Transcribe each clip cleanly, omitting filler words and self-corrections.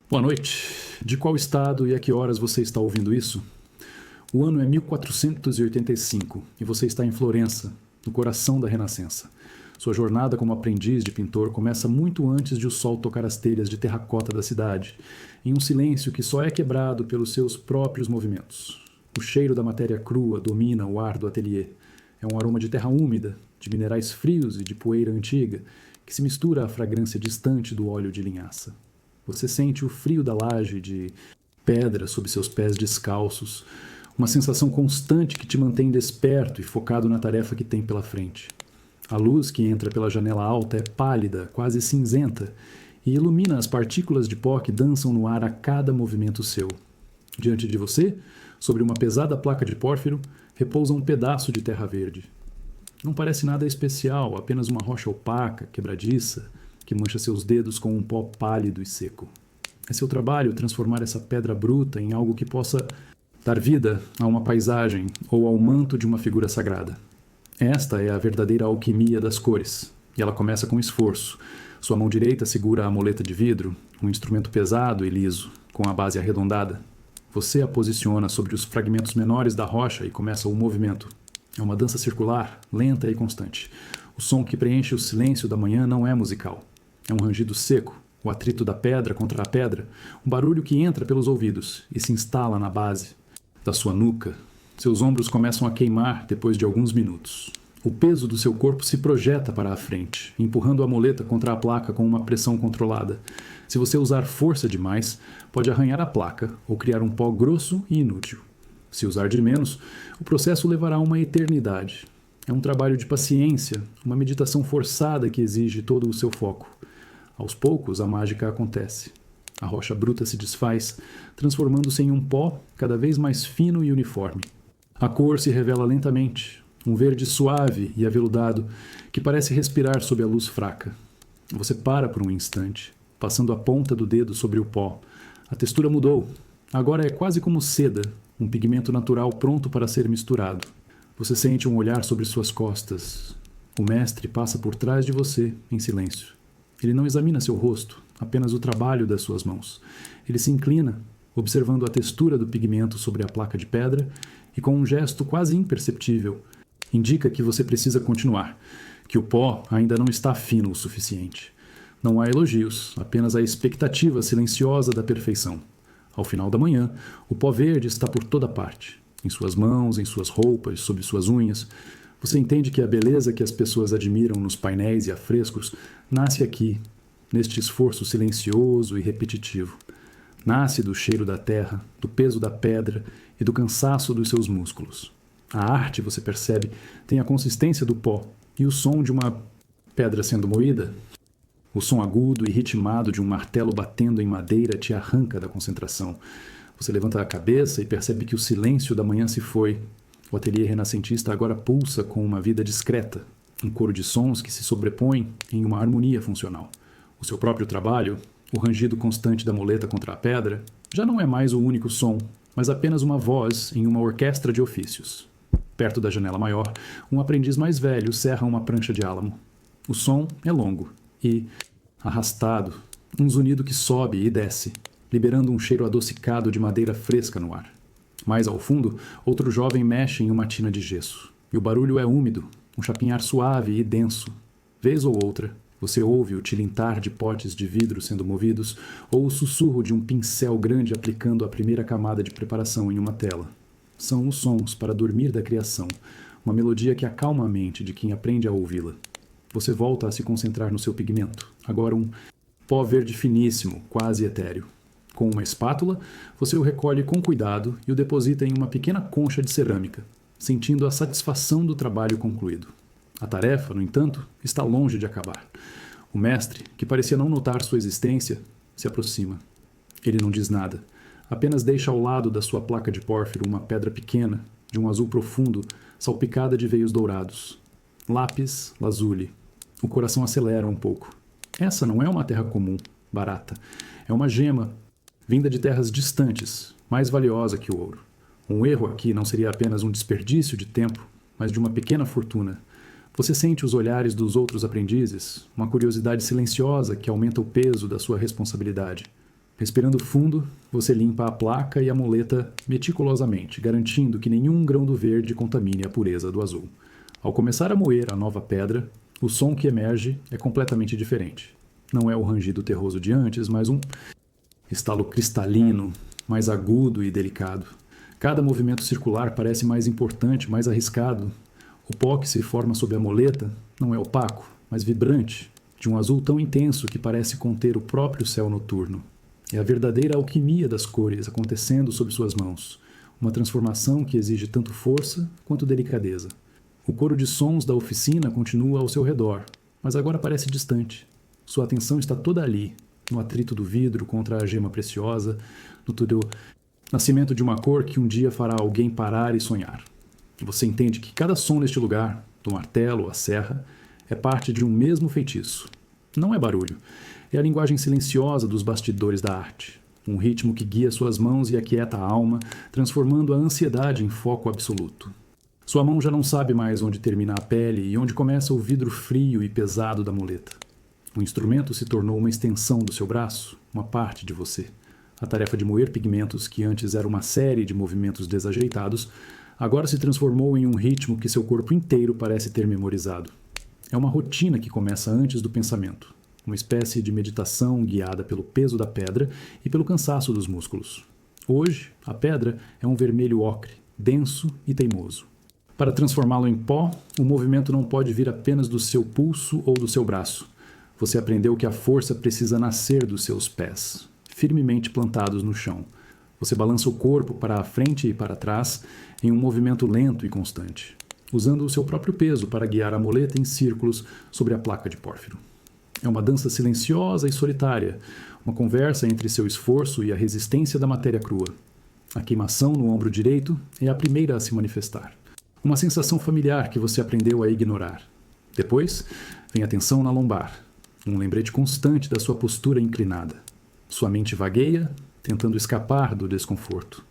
Boa noite. De qual estado e a que horas você está ouvindo isso? O ano é 1485 e você está em Florença, no coração da Renascença. Sua jornada como aprendiz de pintor começa muito antes de o sol tocar as telhas de terracota da cidade, em um silêncio que só é quebrado pelos seus próprios movimentos. O cheiro da matéria crua domina o ar do ateliê. É um aroma de terra úmida, de minerais frios e de poeira antiga, que se mistura à fragrância distante do óleo de linhaça. Você sente o frio da laje de pedra sob seus pés descalços, uma sensação constante que te mantém desperto e focado na tarefa que tem pela frente. A luz que entra pela janela alta é pálida, quase cinzenta, e ilumina as partículas de pó que dançam no ar a cada movimento seu. Diante de você, sobre uma pesada placa de pórfiro, repousa um pedaço de terra verde. Não parece nada especial, apenas uma rocha opaca, quebradiça, que mancha seus dedos com um pó pálido e seco. É seu trabalho transformar essa pedra bruta em algo que possa dar vida a uma paisagem ou ao manto de uma figura sagrada. Esta é a verdadeira alquimia das cores, e ela começa com esforço. Sua mão direita segura a moleta de vidro, um instrumento pesado e liso, com a base arredondada. Você a posiciona sobre os fragmentos menores da rocha e começa o movimento. É uma dança circular, lenta e constante. O som que preenche o silêncio da manhã não é musical. É um rangido seco, o atrito da pedra contra a pedra, um barulho que entra pelos ouvidos e se instala na base da sua nuca. Seus ombros começam a queimar depois de alguns minutos. O peso do seu corpo se projeta para a frente, empurrando a moleta contra a placa com uma pressão controlada. Se você usar força demais, pode arranhar a placa ou criar um pó grosso e inútil. Se usar de menos, o processo levará uma eternidade. É um trabalho de paciência, uma meditação forçada que exige todo o seu foco. Aos poucos, a mágica acontece. A rocha bruta se desfaz, transformando-se em um pó cada vez mais fino e uniforme. A cor se revela lentamente, um verde suave e aveludado que parece respirar sob a luz fraca. Você para por um instante, passando a ponta do dedo sobre o pó. A textura mudou. Agora é quase como seda, um pigmento natural pronto para ser misturado. Você sente um olhar sobre suas costas. O mestre passa por trás de você, em silêncio. Ele não examina seu rosto, apenas o trabalho das suas mãos. Ele se inclina, observando a textura do pigmento sobre a placa de pedra e, com um gesto quase imperceptível, indica que você precisa continuar, que o pó ainda não está fino o suficiente. Não há elogios, apenas a expectativa silenciosa da perfeição. Ao final da manhã, o pó verde está por toda parte, em suas mãos, em suas roupas, sob suas unhas. Você entende que a beleza que as pessoas admiram nos painéis e afrescos nasce aqui, neste esforço silencioso e repetitivo. Nasce do cheiro da terra, do peso da pedra e do cansaço dos seus músculos. A arte, você percebe, tem a consistência do pó e o som de uma pedra sendo moída. O som agudo e ritmado de um martelo batendo em madeira te arranca da concentração. Você levanta a cabeça e percebe que o silêncio da manhã se foi. O ateliê renascentista agora pulsa com uma vida discreta, um coro de sons que se sobrepõem em uma harmonia funcional. O seu próprio trabalho, o rangido constante da moleta contra a pedra, já não é mais o único som, mas apenas uma voz em uma orquestra de ofícios. Perto da janela maior, um aprendiz mais velho serra uma prancha de álamo. O som é longo e, arrastado, um zunido que sobe e desce, liberando um cheiro adocicado de madeira fresca no ar. Mais ao fundo, outro jovem mexe em uma tina de gesso, e o barulho é úmido, um chapinhar suave e denso. Vez ou outra, você ouve o tilintar de potes de vidro sendo movidos ou o sussurro de um pincel grande aplicando a primeira camada de preparação em uma tela. São os sons para dormir da criação, uma melodia que acalma a mente de quem aprende a ouvi-la. Você volta a se concentrar no seu pigmento, agora um pó verde finíssimo, quase etéreo. Com uma espátula, você o recolhe com cuidado e o deposita em uma pequena concha de cerâmica, sentindo a satisfação do trabalho concluído. A tarefa, no entanto, está longe de acabar. O mestre, que parecia não notar sua existência, se aproxima. Ele não diz nada, apenas deixa ao lado da sua placa de pórfiro uma pedra pequena, de um azul profundo, salpicada de veios dourados. Lápis lazuli. O coração acelera um pouco. Essa não é uma terra comum, barata. É uma gema, vinda de terras distantes, mais valiosa que o ouro. Um erro aqui não seria apenas um desperdício de tempo, mas de uma pequena fortuna. Você sente os olhares dos outros aprendizes, uma curiosidade silenciosa que aumenta o peso da sua responsabilidade. Respirando fundo, você limpa a placa e a moleta meticulosamente, garantindo que nenhum grão do verde contamine a pureza do azul. Ao começar a moer a nova pedra, o som que emerge é completamente diferente. Não é o rangido terroso de antes, mas um estalo cristalino, mais agudo e delicado. Cada movimento circular parece mais importante, mais arriscado. O pó que se forma sob a moleta não é opaco, mas vibrante, de um azul tão intenso que parece conter o próprio céu noturno. É a verdadeira alquimia das cores acontecendo sob suas mãos, uma transformação que exige tanto força quanto delicadeza. O coro de sons da oficina continua ao seu redor, mas agora parece distante. Sua atenção está toda ali, no atrito do vidro contra a gema preciosa, no nascimento de uma cor que um dia fará alguém parar e sonhar. Você entende que cada som neste lugar, do martelo à serra, é parte de um mesmo feitiço. Não é barulho, é a linguagem silenciosa dos bastidores da arte. Um ritmo que guia suas mãos e aquieta a alma, transformando a ansiedade em foco absoluto. Sua mão já não sabe mais onde termina a pele e onde começa o vidro frio e pesado da moleta. O instrumento se tornou uma extensão do seu braço, uma parte de você. A tarefa de moer pigmentos, que antes era uma série de movimentos desajeitados, agora se transformou em um ritmo que seu corpo inteiro parece ter memorizado. É uma rotina que começa antes do pensamento, uma espécie de meditação guiada pelo peso da pedra e pelo cansaço dos músculos. Hoje, a pedra é um vermelho ocre, denso e teimoso. Para transformá-lo em pó, o movimento não pode vir apenas do seu pulso ou do seu braço. Você aprendeu que a força precisa nascer dos seus pés, firmemente plantados no chão. Você balança o corpo para a frente e para trás em um movimento lento e constante, usando o seu próprio peso para guiar a moleta em círculos sobre a placa de pórfiro. É uma dança silenciosa e solitária, uma conversa entre seu esforço e a resistência da matéria crua. A queimação no ombro direito é a primeira a se manifestar. Uma sensação familiar que você aprendeu a ignorar. Depois, vem a tensão na lombar, um lembrete constante da sua postura inclinada. Sua mente vagueia, tentando escapar do desconforto.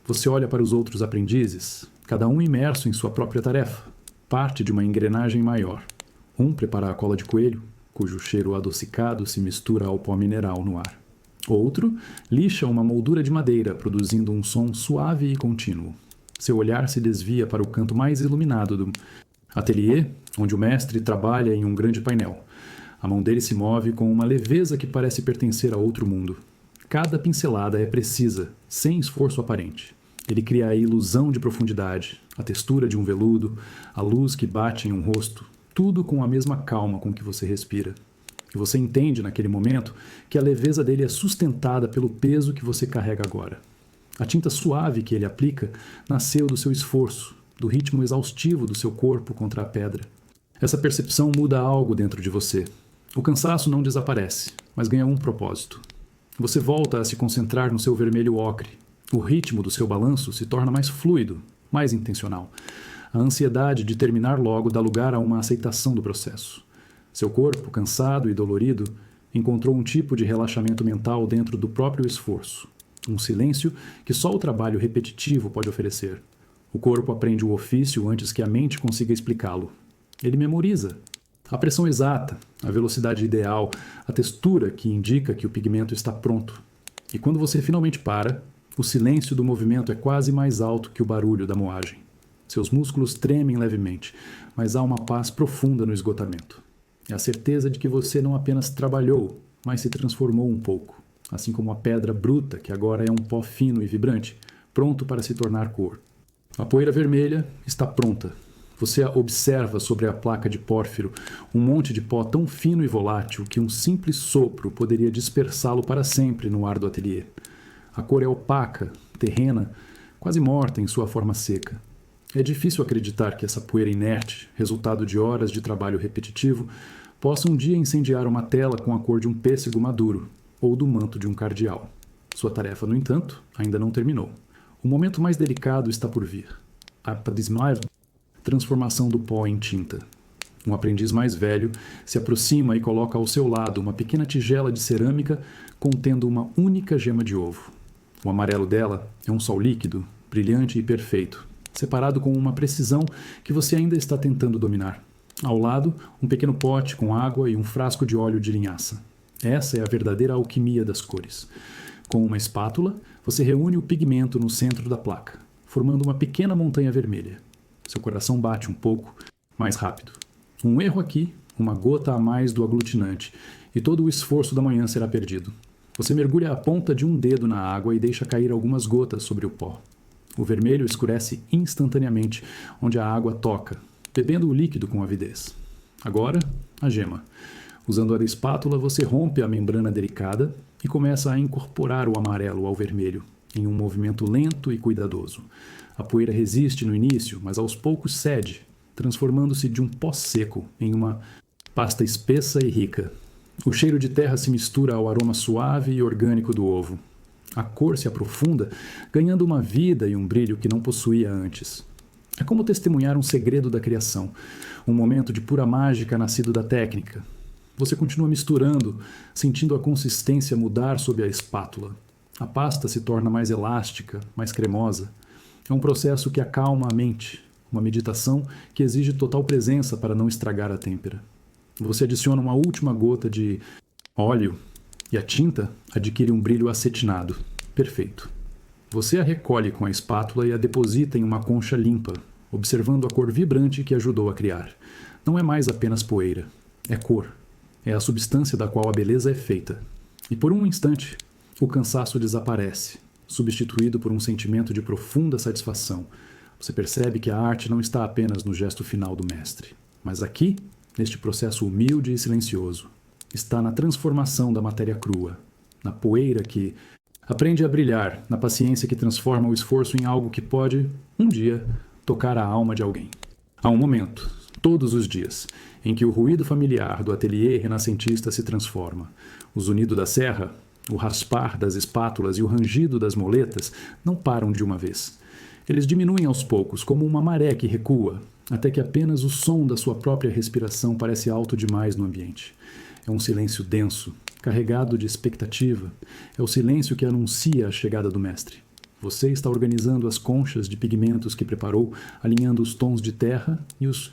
Você olha para os outros aprendizes, cada um imerso em sua própria tarefa, parte de uma engrenagem maior. Um prepara a cola de coelho, cujo cheiro adocicado se mistura ao pó mineral no ar. Outro lixa uma moldura de madeira, produzindo um som suave e contínuo. Seu olhar se desvia para o canto mais iluminado do ateliê, onde o mestre trabalha em um grande painel. A mão dele se move com uma leveza que parece pertencer a outro mundo. Cada pincelada é precisa, sem esforço aparente. Ele cria a ilusão de profundidade, a textura de um veludo, a luz que bate em um rosto, tudo com a mesma calma com que você respira. E você entende, naquele momento, que a leveza dele é sustentada pelo peso que você carrega agora. A tinta suave que ele aplica nasceu do seu esforço, do ritmo exaustivo do seu corpo contra a pedra. Essa percepção muda algo dentro de você. O cansaço não desaparece, mas ganha um propósito. Você volta a se concentrar no seu vermelho ocre. O ritmo do seu balanço se torna mais fluido, mais intencional. A ansiedade de terminar logo dá lugar a uma aceitação do processo. Seu corpo, cansado e dolorido, encontrou um tipo de relaxamento mental dentro do próprio esforço. Um silêncio que só o trabalho repetitivo pode oferecer. O corpo aprende o ofício antes que a mente consiga explicá-lo. Ele memoriza. A pressão exata, a velocidade ideal, a textura que indica que o pigmento está pronto. E quando você finalmente para, o silêncio do movimento é quase mais alto que o barulho da moagem. Seus músculos tremem levemente, mas há uma paz profunda no esgotamento. É a certeza de que você não apenas trabalhou, mas se transformou um pouco. Assim como a pedra bruta, que agora é um pó fino e vibrante, pronto para se tornar cor. A poeira vermelha está pronta. Você a observa sobre a placa de pórfiro, um monte de pó tão fino e volátil que um simples sopro poderia dispersá-lo para sempre no ar do ateliê. A cor é opaca, terrena, quase morta em sua forma seca. É difícil acreditar que essa poeira inerte, resultado de horas de trabalho repetitivo, possa um dia incendiar uma tela com a cor de um pêssego maduro, ou do manto de um cardeal. Sua tarefa, no entanto, ainda não terminou. O momento mais delicado está por vir. A transformação do pó em tinta. Um aprendiz mais velho se aproxima e coloca ao seu lado uma pequena tigela de cerâmica contendo uma única gema de ovo. O amarelo dela é um sol líquido, brilhante e perfeito, separado com uma precisão que você ainda está tentando dominar. Ao lado, um pequeno pote com água e um frasco de óleo de linhaça. Essa é a verdadeira alquimia das cores. Com uma espátula, você reúne o pigmento no centro da placa, formando uma pequena montanha vermelha. Seu coração bate um pouco mais rápido. Um erro aqui, uma gota a mais do aglutinante, e todo o esforço da manhã será perdido. Você mergulha a ponta de um dedo na água e deixa cair algumas gotas sobre o pó. O vermelho escurece instantaneamente onde a água toca, bebendo o líquido com avidez. Agora, a gema. Usando a espátula, você rompe a membrana delicada e começa a incorporar o amarelo ao vermelho, em um movimento lento e cuidadoso. A poeira resiste no início, mas aos poucos cede, transformando-se de um pó seco em uma pasta espessa e rica. O cheiro de terra se mistura ao aroma suave e orgânico do ovo. A cor se aprofunda, ganhando uma vida e um brilho que não possuía antes. É como testemunhar um segredo da criação, um momento de pura mágica nascido da técnica. Você continua misturando, sentindo a consistência mudar sob a espátula. A pasta se torna mais elástica, mais cremosa. É um processo que acalma a mente, uma meditação que exige total presença para não estragar a têmpera. Você adiciona uma última gota de óleo e a tinta adquire um brilho acetinado. Perfeito. Você a recolhe com a espátula e a deposita em uma concha limpa, observando a cor vibrante que ajudou a criar. Não é mais apenas poeira, é cor. É a substância da qual a beleza é feita. E por um instante, o cansaço desaparece, substituído por um sentimento de profunda satisfação. Você percebe que a arte não está apenas no gesto final do mestre, mas aqui, neste processo humilde e silencioso, está na transformação da matéria crua, na poeira que aprende a brilhar, na paciência que transforma o esforço em algo que pode, um dia, tocar a alma de alguém. Há um momento, todos os dias, em que o ruído familiar do ateliê renascentista se transforma. O zunido da serra, o raspar das espátulas e o rangido das moletas não param de uma vez. Eles diminuem aos poucos, como uma maré que recua, até que apenas o som da sua própria respiração parece alto demais no ambiente. É um silêncio denso, carregado de expectativa. É o silêncio que anuncia a chegada do mestre. Você está organizando as conchas de pigmentos que preparou, alinhando os tons de terra e os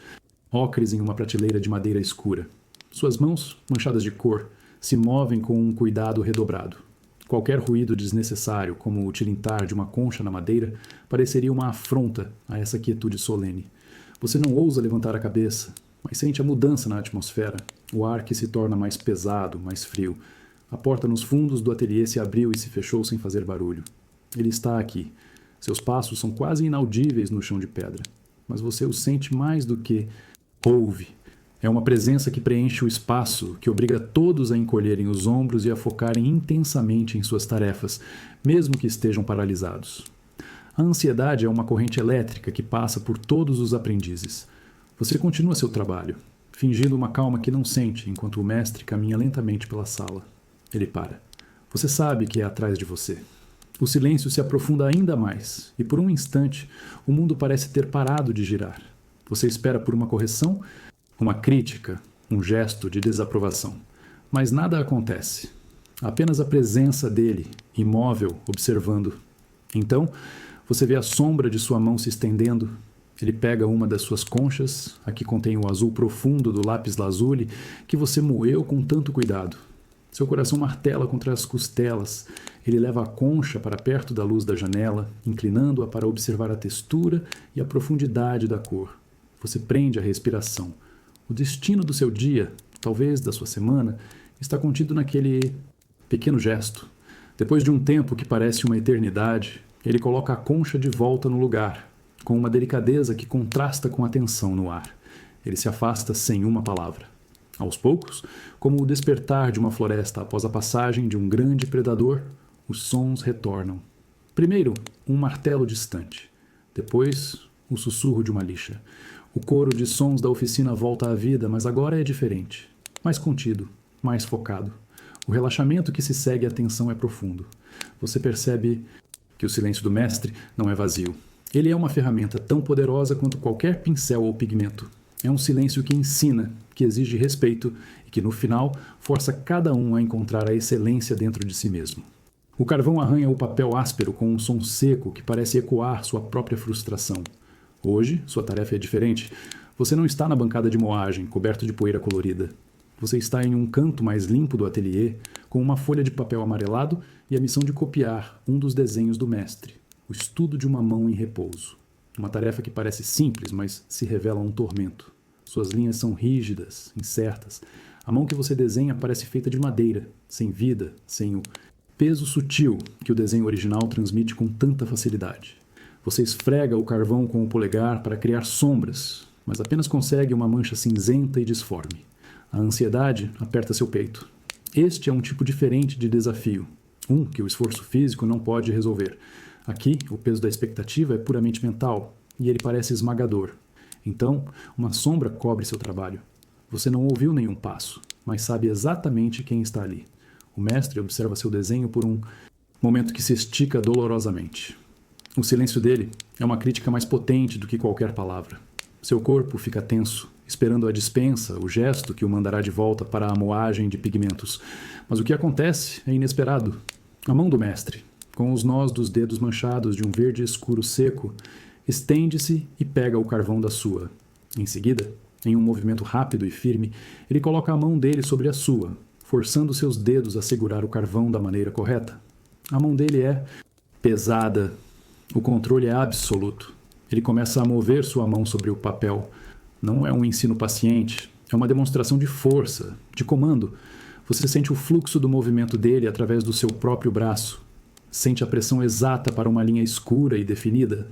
ocres em uma prateleira de madeira escura. Suas mãos, manchadas de cor, se movem com um cuidado redobrado. Qualquer ruído desnecessário, como o tilintar de uma concha na madeira, pareceria uma afronta a essa quietude solene. Você não ousa levantar a cabeça, mas sente a mudança na atmosfera, o ar que se torna mais pesado, mais frio. A porta nos fundos do ateliê se abriu e se fechou sem fazer barulho. Ele está aqui. Seus passos são quase inaudíveis no chão de pedra, mas você o sente mais do que ouve. É uma presença que preenche o espaço, que obriga todos a encolherem os ombros e a focarem intensamente em suas tarefas, mesmo que estejam paralisados. A ansiedade é uma corrente elétrica que passa por todos os aprendizes. Você continua seu trabalho, fingindo uma calma que não sente, enquanto o mestre caminha lentamente pela sala. Ele para. Você sabe que é atrás de você. O silêncio se aprofunda ainda mais, e por um instante, o mundo parece ter parado de girar. Você espera por uma correção, uma crítica, um gesto de desaprovação. Mas nada acontece. Apenas a presença dele, imóvel, observando. Então, você vê a sombra de sua mão se estendendo. Ele pega uma das suas conchas, a que contém o azul profundo do lápis lazuli, que você moeu com tanto cuidado. Seu coração martela contra as costelas. Ele leva a concha para perto da luz da janela, inclinando-a para observar a textura e a profundidade da cor. Você prende a respiração. O destino do seu dia, talvez da sua semana, está contido naquele pequeno gesto. Depois de um tempo que parece uma eternidade, ele coloca a concha de volta no lugar, com uma delicadeza que contrasta com a tensão no ar. Ele se afasta sem uma palavra. Aos poucos, como o despertar de uma floresta após a passagem de um grande predador, os sons retornam. Primeiro, um martelo distante. Depois, o sussurro de uma lixa. O coro de sons da oficina volta à vida, mas agora é diferente. Mais contido, mais focado. O relaxamento que se segue à tensão é profundo. Você percebe que o silêncio do mestre não é vazio. Ele é uma ferramenta tão poderosa quanto qualquer pincel ou pigmento. É um silêncio que ensina, que exige respeito e que, no final, força cada um a encontrar a excelência dentro de si mesmo. O carvão arranha o papel áspero com um som seco que parece ecoar sua própria frustração. Hoje, sua tarefa é diferente. Você não está na bancada de moagem, coberto de poeira colorida. Você está em um canto mais limpo do ateliê, com uma folha de papel amarelado e a missão de copiar um dos desenhos do mestre, o estudo de uma mão em repouso. Uma tarefa que parece simples, mas se revela um tormento. Suas linhas são rígidas, incertas. A mão que você desenha parece feita de madeira, sem vida, sem o peso sutil que o desenho original transmite com tanta facilidade. Você esfrega o carvão com o polegar para criar sombras, mas apenas consegue uma mancha cinzenta e disforme. A ansiedade aperta seu peito. Este é um tipo diferente de desafio, um que o esforço físico não pode resolver. Aqui, o peso da expectativa é puramente mental, e ele parece esmagador. Então, uma sombra cobre seu trabalho. Você não ouviu nenhum passo, mas sabe exatamente quem está ali. O mestre observa seu desenho por um momento que se estica dolorosamente. O silêncio dele é uma crítica mais potente do que qualquer palavra. Seu corpo fica tenso, esperando a dispensa, o gesto que o mandará de volta para a moagem de pigmentos. Mas o que acontece é inesperado. A mão do mestre, com os nós dos dedos manchados de um verde escuro seco, estende-se e pega o carvão da sua. Em seguida, em um movimento rápido e firme, ele coloca a mão dele sobre a sua, forçando seus dedos a segurar o carvão da maneira correta. A mão dele é pesada. O controle é absoluto. Ele começa a mover sua mão sobre o papel. Não é um ensino paciente, é uma demonstração de força, de comando. Você sente o fluxo do movimento dele através do seu próprio braço. Sente a pressão exata para uma linha escura e definida,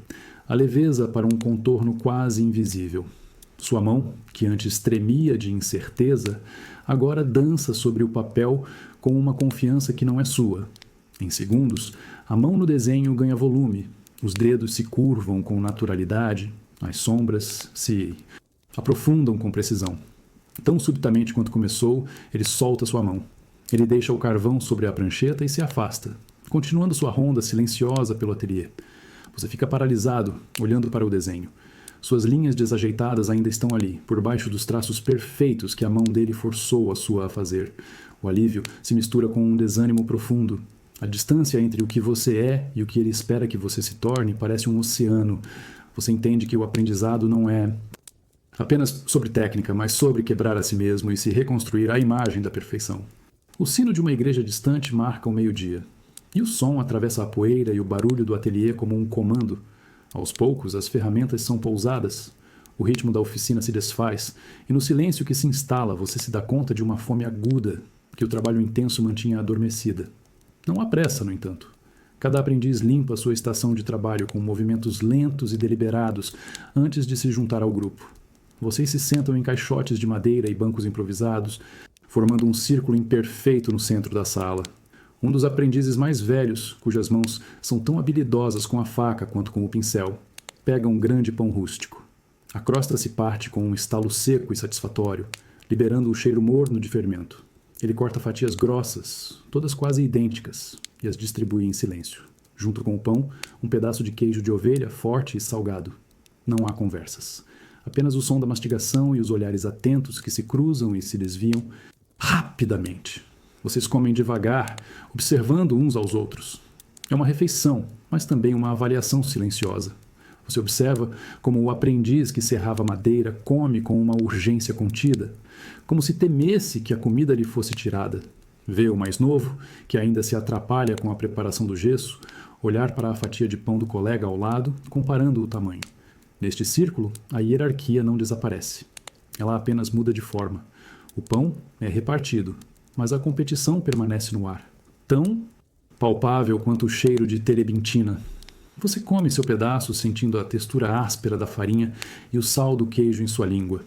a leveza para um contorno quase invisível. Sua mão, que antes tremia de incerteza, agora dança sobre o papel com uma confiança que não é sua. Em segundos, a mão no desenho ganha volume, os dedos se curvam com naturalidade, as sombras se aprofundam com precisão. Tão subitamente quanto começou, ele solta sua mão. Ele deixa o carvão sobre a prancheta e se afasta, continuando sua ronda silenciosa pelo ateliê. Você fica paralisado, olhando para o desenho. Suas linhas desajeitadas ainda estão ali, por baixo dos traços perfeitos que a mão dele forçou a sua a fazer. O alívio se mistura com um desânimo profundo. A distância entre o que você é e o que ele espera que você se torne parece um oceano. Você entende que o aprendizado não é apenas sobre técnica, mas sobre quebrar a si mesmo e se reconstruir à imagem da perfeição. O sino de uma igreja distante marca o meio-dia. E o som atravessa a poeira e o barulho do ateliê como um comando. Aos poucos, as ferramentas são pousadas. O ritmo da oficina se desfaz, e no silêncio que se instala, você se dá conta de uma fome aguda que o trabalho intenso mantinha adormecida. Não há pressa, no entanto. Cada aprendiz limpa sua estação de trabalho com movimentos lentos e deliberados antes de se juntar ao grupo. Vocês se sentam em caixotes de madeira e bancos improvisados, formando um círculo imperfeito no centro da sala. Um dos aprendizes mais velhos, cujas mãos são tão habilidosas com a faca quanto com o pincel, pega um grande pão rústico. A crosta se parte com um estalo seco e satisfatório, liberando o cheiro morno de fermento. Ele corta fatias grossas, todas quase idênticas, e as distribui em silêncio. Junto com o pão, um pedaço de queijo de ovelha forte e salgado. Não há conversas. Apenas o som da mastigação e os olhares atentos que se cruzam e se desviam rapidamente. Vocês comem devagar, observando uns aos outros. É uma refeição, mas também uma avaliação silenciosa. Você observa como o aprendiz que serrava madeira come com uma urgência contida, como se temesse que a comida lhe fosse tirada. Vê o mais novo, que ainda se atrapalha com a preparação do gesso, olhar para a fatia de pão do colega ao lado, comparando o tamanho. Neste círculo, a hierarquia não desaparece. Ela apenas muda de forma. O pão é repartido, mas a competição permanece no ar. Tão palpável quanto o cheiro de terebintina. Você come seu pedaço sentindo a textura áspera da farinha e o sal do queijo em sua língua.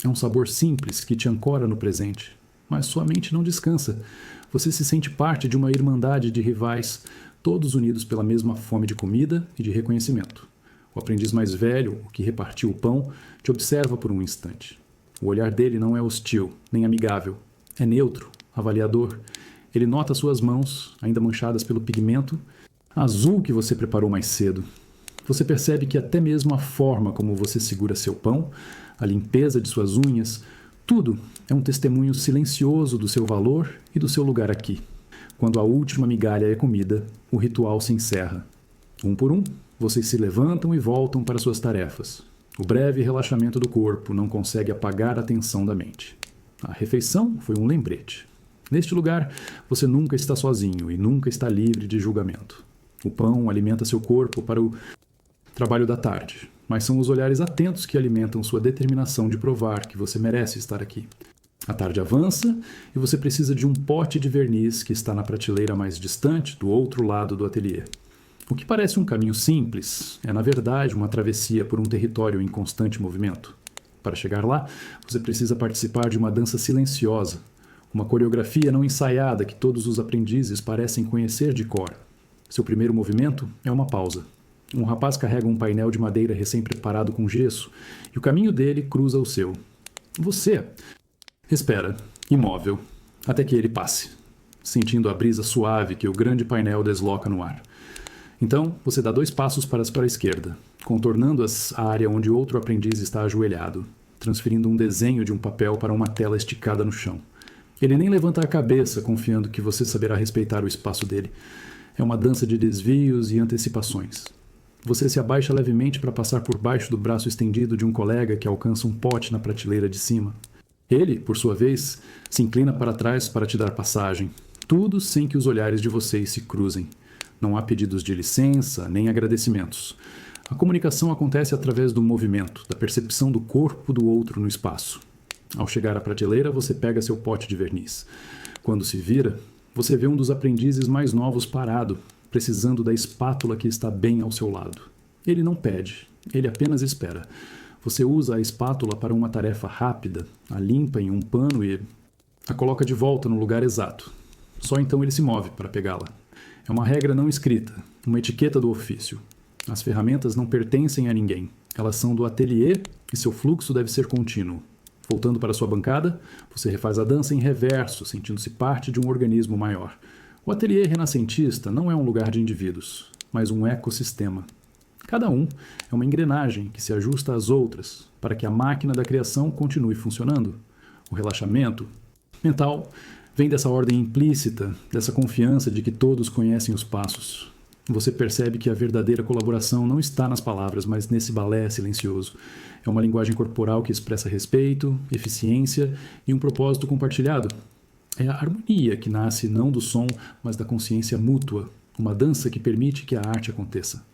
É um sabor simples que te ancora no presente, mas sua mente não descansa. Você se sente parte de uma irmandade de rivais, todos unidos pela mesma fome de comida e de reconhecimento. O aprendiz mais velho, o que repartiu o pão, te observa por um instante. O olhar dele não é hostil, nem amigável. É neutro, avaliador. Ele nota suas mãos, ainda manchadas pelo pigmento azul que você preparou mais cedo. Você percebe que até mesmo a forma como você segura seu pão, a limpeza de suas unhas, tudo é um testemunho silencioso do seu valor e do seu lugar aqui. Quando a última migalha é comida, o ritual se encerra. Um por um, vocês se levantam e voltam para suas tarefas. O breve relaxamento do corpo não consegue apagar a tensão da mente. A refeição foi um lembrete. Neste lugar, você nunca está sozinho e nunca está livre de julgamento. O pão alimenta seu corpo para o trabalho da tarde, mas são os olhares atentos que alimentam sua determinação de provar que você merece estar aqui. A tarde avança e você precisa de um pote de verniz que está na prateleira mais distante do outro lado do ateliê. O que parece um caminho simples é, na verdade, uma travessia por um território em constante movimento. Para chegar lá, você precisa participar de uma dança silenciosa, uma coreografia não ensaiada que todos os aprendizes parecem conhecer de cor. Seu primeiro movimento é uma pausa. Um rapaz carrega um painel de madeira recém-preparado com gesso e o caminho dele cruza o seu. Você espera, imóvel, até que ele passe, sentindo a brisa suave que o grande painel desloca no ar. Então, você dá 2 passos para a esquerda, contornando a área onde outro aprendiz está ajoelhado, transferindo um desenho de um papel para uma tela esticada no chão. Ele nem levanta a cabeça, confiando que você saberá respeitar o espaço dele. É uma dança de desvios e antecipações. Você se abaixa levemente para passar por baixo do braço estendido de um colega que alcança um pote na prateleira de cima. Ele, por sua vez, se inclina para trás para te dar passagem, tudo sem que os olhares de vocês se cruzem. Não há pedidos de licença, nem agradecimentos. A comunicação acontece através do movimento, da percepção do corpo do outro no espaço. Ao chegar à prateleira, você pega seu pote de verniz. Quando se vira, você vê um dos aprendizes mais novos parado, precisando da espátula que está bem ao seu lado. Ele não pede, ele apenas espera. Você usa a espátula para uma tarefa rápida, a limpa em um pano e a coloca de volta no lugar exato. Só então ele se move para pegá-la. É uma regra não escrita, uma etiqueta do ofício. As ferramentas não pertencem a ninguém. Elas são do ateliê e seu fluxo deve ser contínuo. Voltando para sua bancada, você refaz a dança em reverso, sentindo-se parte de um organismo maior. O ateliê renascentista não é um lugar de indivíduos, mas um ecossistema. Cada um é uma engrenagem que se ajusta às outras para que a máquina da criação continue funcionando. O relaxamento mental vem dessa ordem implícita, dessa confiança de que todos conhecem os passos. Você percebe que a verdadeira colaboração não está nas palavras, mas nesse balé silencioso. É uma linguagem corporal que expressa respeito, eficiência e um propósito compartilhado. É a harmonia que nasce não do som, mas da consciência mútua, uma dança que permite que a arte aconteça.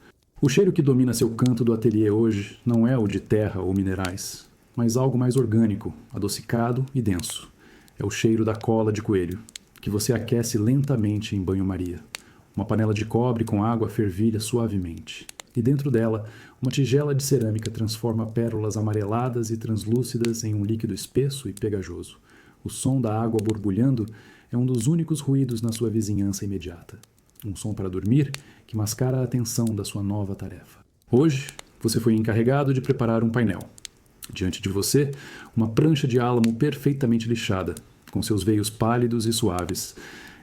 O cheiro que domina seu canto do ateliê hoje não é o de terra ou minerais, mas algo mais orgânico, adocicado e denso. É o cheiro da cola de coelho, que você aquece lentamente em banho-maria. Uma panela de cobre com água fervilha suavemente. E dentro dela, uma tigela de cerâmica transforma pérolas amareladas e translúcidas em um líquido espesso e pegajoso. O som da água borbulhando é um dos únicos ruídos na sua vizinhança imediata. Um som para dormir que mascara a atenção da sua nova tarefa. Hoje, você foi encarregado de preparar um painel. Diante de você, uma prancha de álamo perfeitamente lixada, com seus veios pálidos e suaves.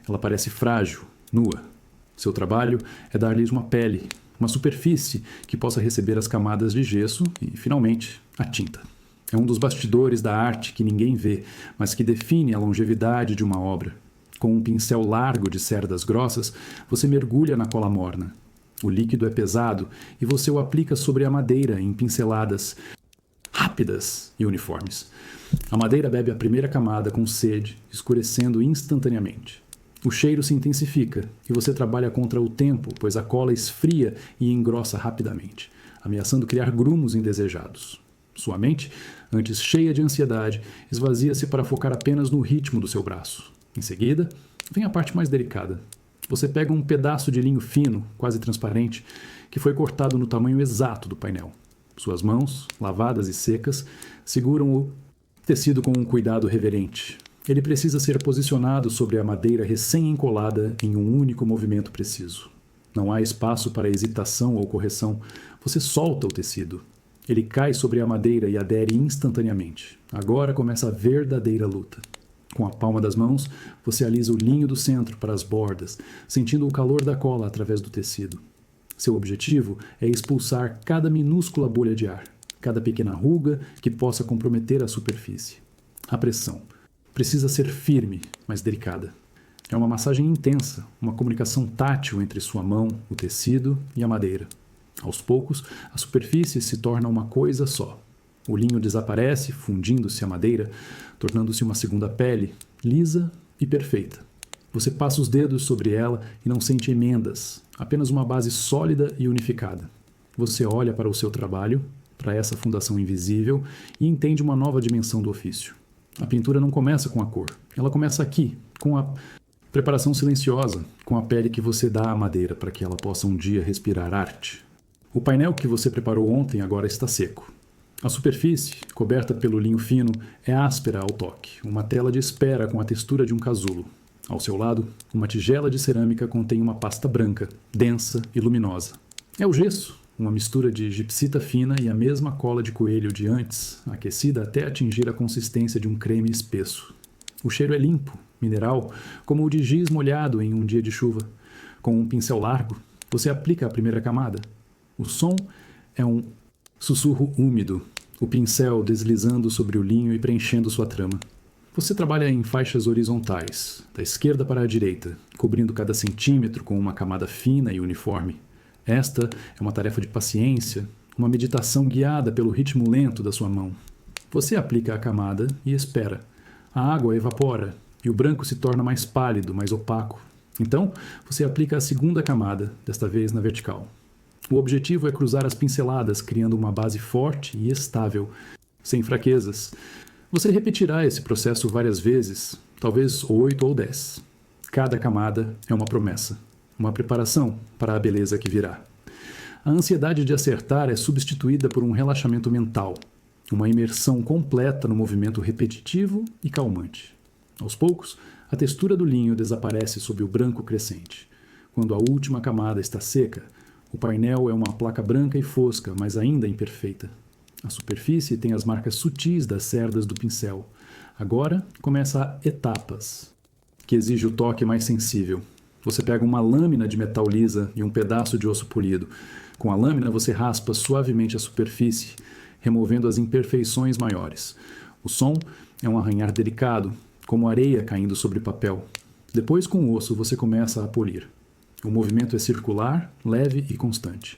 Ela parece frágil, nua. Seu trabalho é dar-lhes uma pele, uma superfície que possa receber as camadas de gesso e, finalmente, a tinta. É um dos bastidores da arte que ninguém vê, mas que define a longevidade de uma obra. Com um pincel largo de cerdas grossas, você mergulha na cola morna. O líquido é pesado e você o aplica sobre a madeira em pinceladas rápidas e uniformes. A madeira bebe a primeira camada com sede, escurecendo instantaneamente. O cheiro se intensifica e você trabalha contra o tempo, pois a cola esfria e engrossa rapidamente, ameaçando criar grumos indesejados. Sua mente, antes cheia de ansiedade, esvazia-se para focar apenas no ritmo do seu braço. Em seguida, vem a parte mais delicada. Você pega um pedaço de linho fino, quase transparente, que foi cortado no tamanho exato do painel. Suas mãos, lavadas e secas, seguram o tecido com um cuidado reverente. Ele precisa ser posicionado sobre a madeira recém-encolada em um único movimento preciso. Não há espaço para hesitação ou correção. Você solta o tecido. Ele cai sobre a madeira e adere instantaneamente. Agora começa a verdadeira luta. Com a palma das mãos, você alisa o linho do centro para as bordas, sentindo o calor da cola através do tecido. Seu objetivo é expulsar cada minúscula bolha de ar, cada pequena ruga que possa comprometer a superfície. A pressão precisa ser firme, mas delicada. É uma massagem intensa, uma comunicação tátil entre sua mão, o tecido e a madeira. Aos poucos, a superfície se torna uma coisa só. O linho desaparece, fundindo-se à madeira, tornando-se uma segunda pele, lisa e perfeita. Você passa os dedos sobre ela e não sente emendas, apenas uma base sólida e unificada. Você olha para o seu trabalho, para essa fundação invisível, e entende uma nova dimensão do ofício. A pintura não começa com a cor, ela começa aqui, com a preparação silenciosa, com a pele que você dá à madeira para que ela possa um dia respirar arte. O painel que você preparou ontem agora está seco. A superfície, coberta pelo linho fino, é áspera ao toque, uma tela de espera com a textura de um casulo. Ao seu lado, uma tigela de cerâmica contém uma pasta branca, densa e luminosa. É o gesso, uma mistura de gipsita fina e a mesma cola de coelho de antes, aquecida até atingir a consistência de um creme espesso. O cheiro é limpo, mineral, como o de giz molhado em um dia de chuva. Com um pincel largo, você aplica a primeira camada. O som é um sussurro úmido, o pincel deslizando sobre o linho e preenchendo sua trama. Você trabalha em faixas horizontais, da esquerda para a direita, cobrindo cada centímetro com uma camada fina e uniforme. Esta é uma tarefa de paciência, uma meditação guiada pelo ritmo lento da sua mão. Você aplica a camada e espera. A água evapora e o branco se torna mais pálido, mais opaco. Então, você aplica a segunda camada, desta vez na vertical. O objetivo é cruzar as pinceladas, criando uma base forte e estável, sem fraquezas. Você repetirá esse processo várias vezes, talvez 8 ou 10. Cada camada é uma promessa, uma preparação para a beleza que virá. A ansiedade de acertar é substituída por um relaxamento mental, uma imersão completa no movimento repetitivo e calmante. Aos poucos, a textura do linho desaparece sob o branco crescente. Quando a última camada está seca, o painel é uma placa branca e fosca, mas ainda imperfeita. A superfície tem as marcas sutis das cerdas do pincel. Agora começa a etapas, que exige o toque mais sensível. Você pega uma lâmina de metal lisa e um pedaço de osso polido. Com a lâmina você raspa suavemente a superfície, removendo as imperfeições maiores. O som é um arranhar delicado, como areia caindo sobre papel. Depois, com o osso, você começa a polir. O movimento é circular, leve e constante.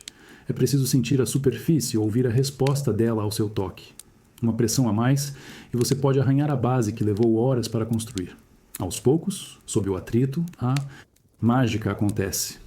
É preciso sentir a superfície ou ouvir a resposta dela ao seu toque. Uma pressão a mais e você pode arranhar a base que levou horas para construir. Aos poucos, sob o atrito, a mágica acontece.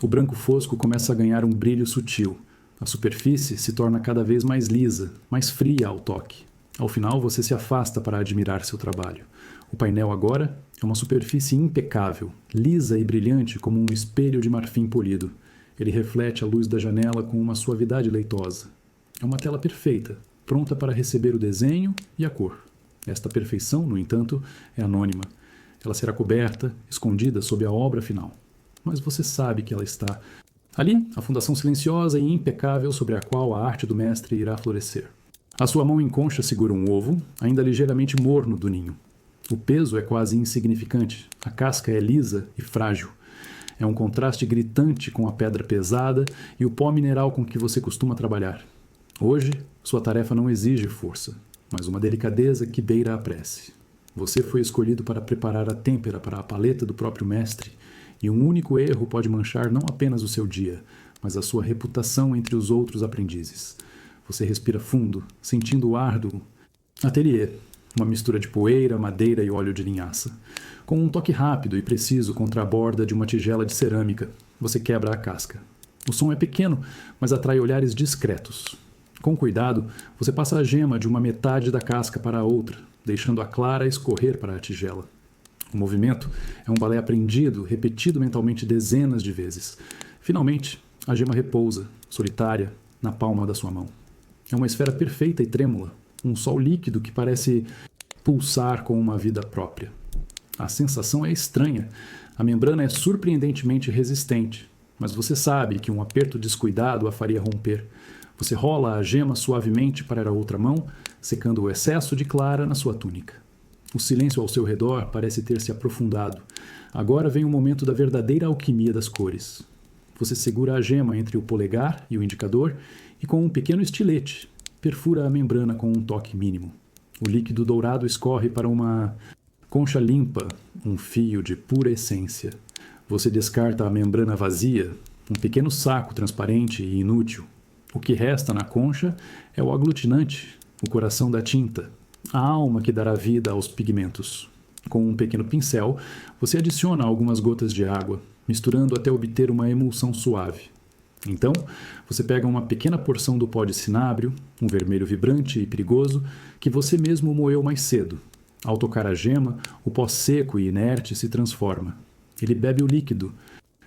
O branco fosco começa a ganhar um brilho sutil. A superfície se torna cada vez mais lisa, mais fria ao toque. Ao final, você se afasta para admirar seu trabalho. O painel agora é uma superfície impecável, lisa e brilhante como um espelho de marfim polido. Ele reflete a luz da janela com uma suavidade leitosa. É uma tela perfeita, pronta para receber o desenho e a cor. Esta perfeição, no entanto, é anônima. Ela será coberta, escondida sob a obra final. Mas você sabe que ela está ali, a fundação silenciosa e impecável sobre a qual a arte do mestre irá florescer. A sua mão em concha segura um ovo, ainda ligeiramente morno do ninho. O peso é quase insignificante, a casca é lisa e frágil. É um contraste gritante com a pedra pesada e o pó mineral com que você costuma trabalhar. Hoje, sua tarefa não exige força, mas uma delicadeza que beira a prece. Você foi escolhido para preparar a têmpera para a paleta do próprio mestre, e um único erro pode manchar não apenas o seu dia, mas a sua reputação entre os outros aprendizes. Você respira fundo, sentindo o ar do ateliê, uma mistura de poeira, madeira e óleo de linhaça. Com um toque rápido e preciso contra a borda de uma tigela de cerâmica, você quebra a casca. O som é pequeno, mas atrai olhares discretos. Com cuidado, você passa a gema de uma metade da casca para a outra, deixando a clara escorrer para a tigela. O movimento é um balé aprendido, repetido mentalmente dezenas de vezes. Finalmente, a gema repousa, solitária, na palma da sua mão. É uma esfera perfeita e trêmula, um sol líquido que parece pulsar com uma vida própria. A sensação é estranha. A membrana é surpreendentemente resistente, mas você sabe que um aperto descuidado a faria romper. Você rola a gema suavemente para a outra mão, secando o excesso de clara na sua túnica. O silêncio ao seu redor parece ter se aprofundado. Agora vem o momento da verdadeira alquimia das cores. Você segura a gema entre o polegar e o indicador e, com um pequeno estilete, perfura a membrana com um toque mínimo. O líquido dourado escorre para uma concha limpa, um fio de pura essência. Você descarta a membrana vazia, um pequeno saco transparente e inútil. O que resta na concha é o aglutinante, o coração da tinta, a alma que dará vida aos pigmentos. Com um pequeno pincel, você adiciona algumas gotas de água, misturando até obter uma emulsão suave. Então, você pega uma pequena porção do pó de cinábrio, um vermelho vibrante e perigoso, que você mesmo moeu mais cedo. Ao tocar a gema, o pó seco e inerte se transforma. Ele bebe o líquido,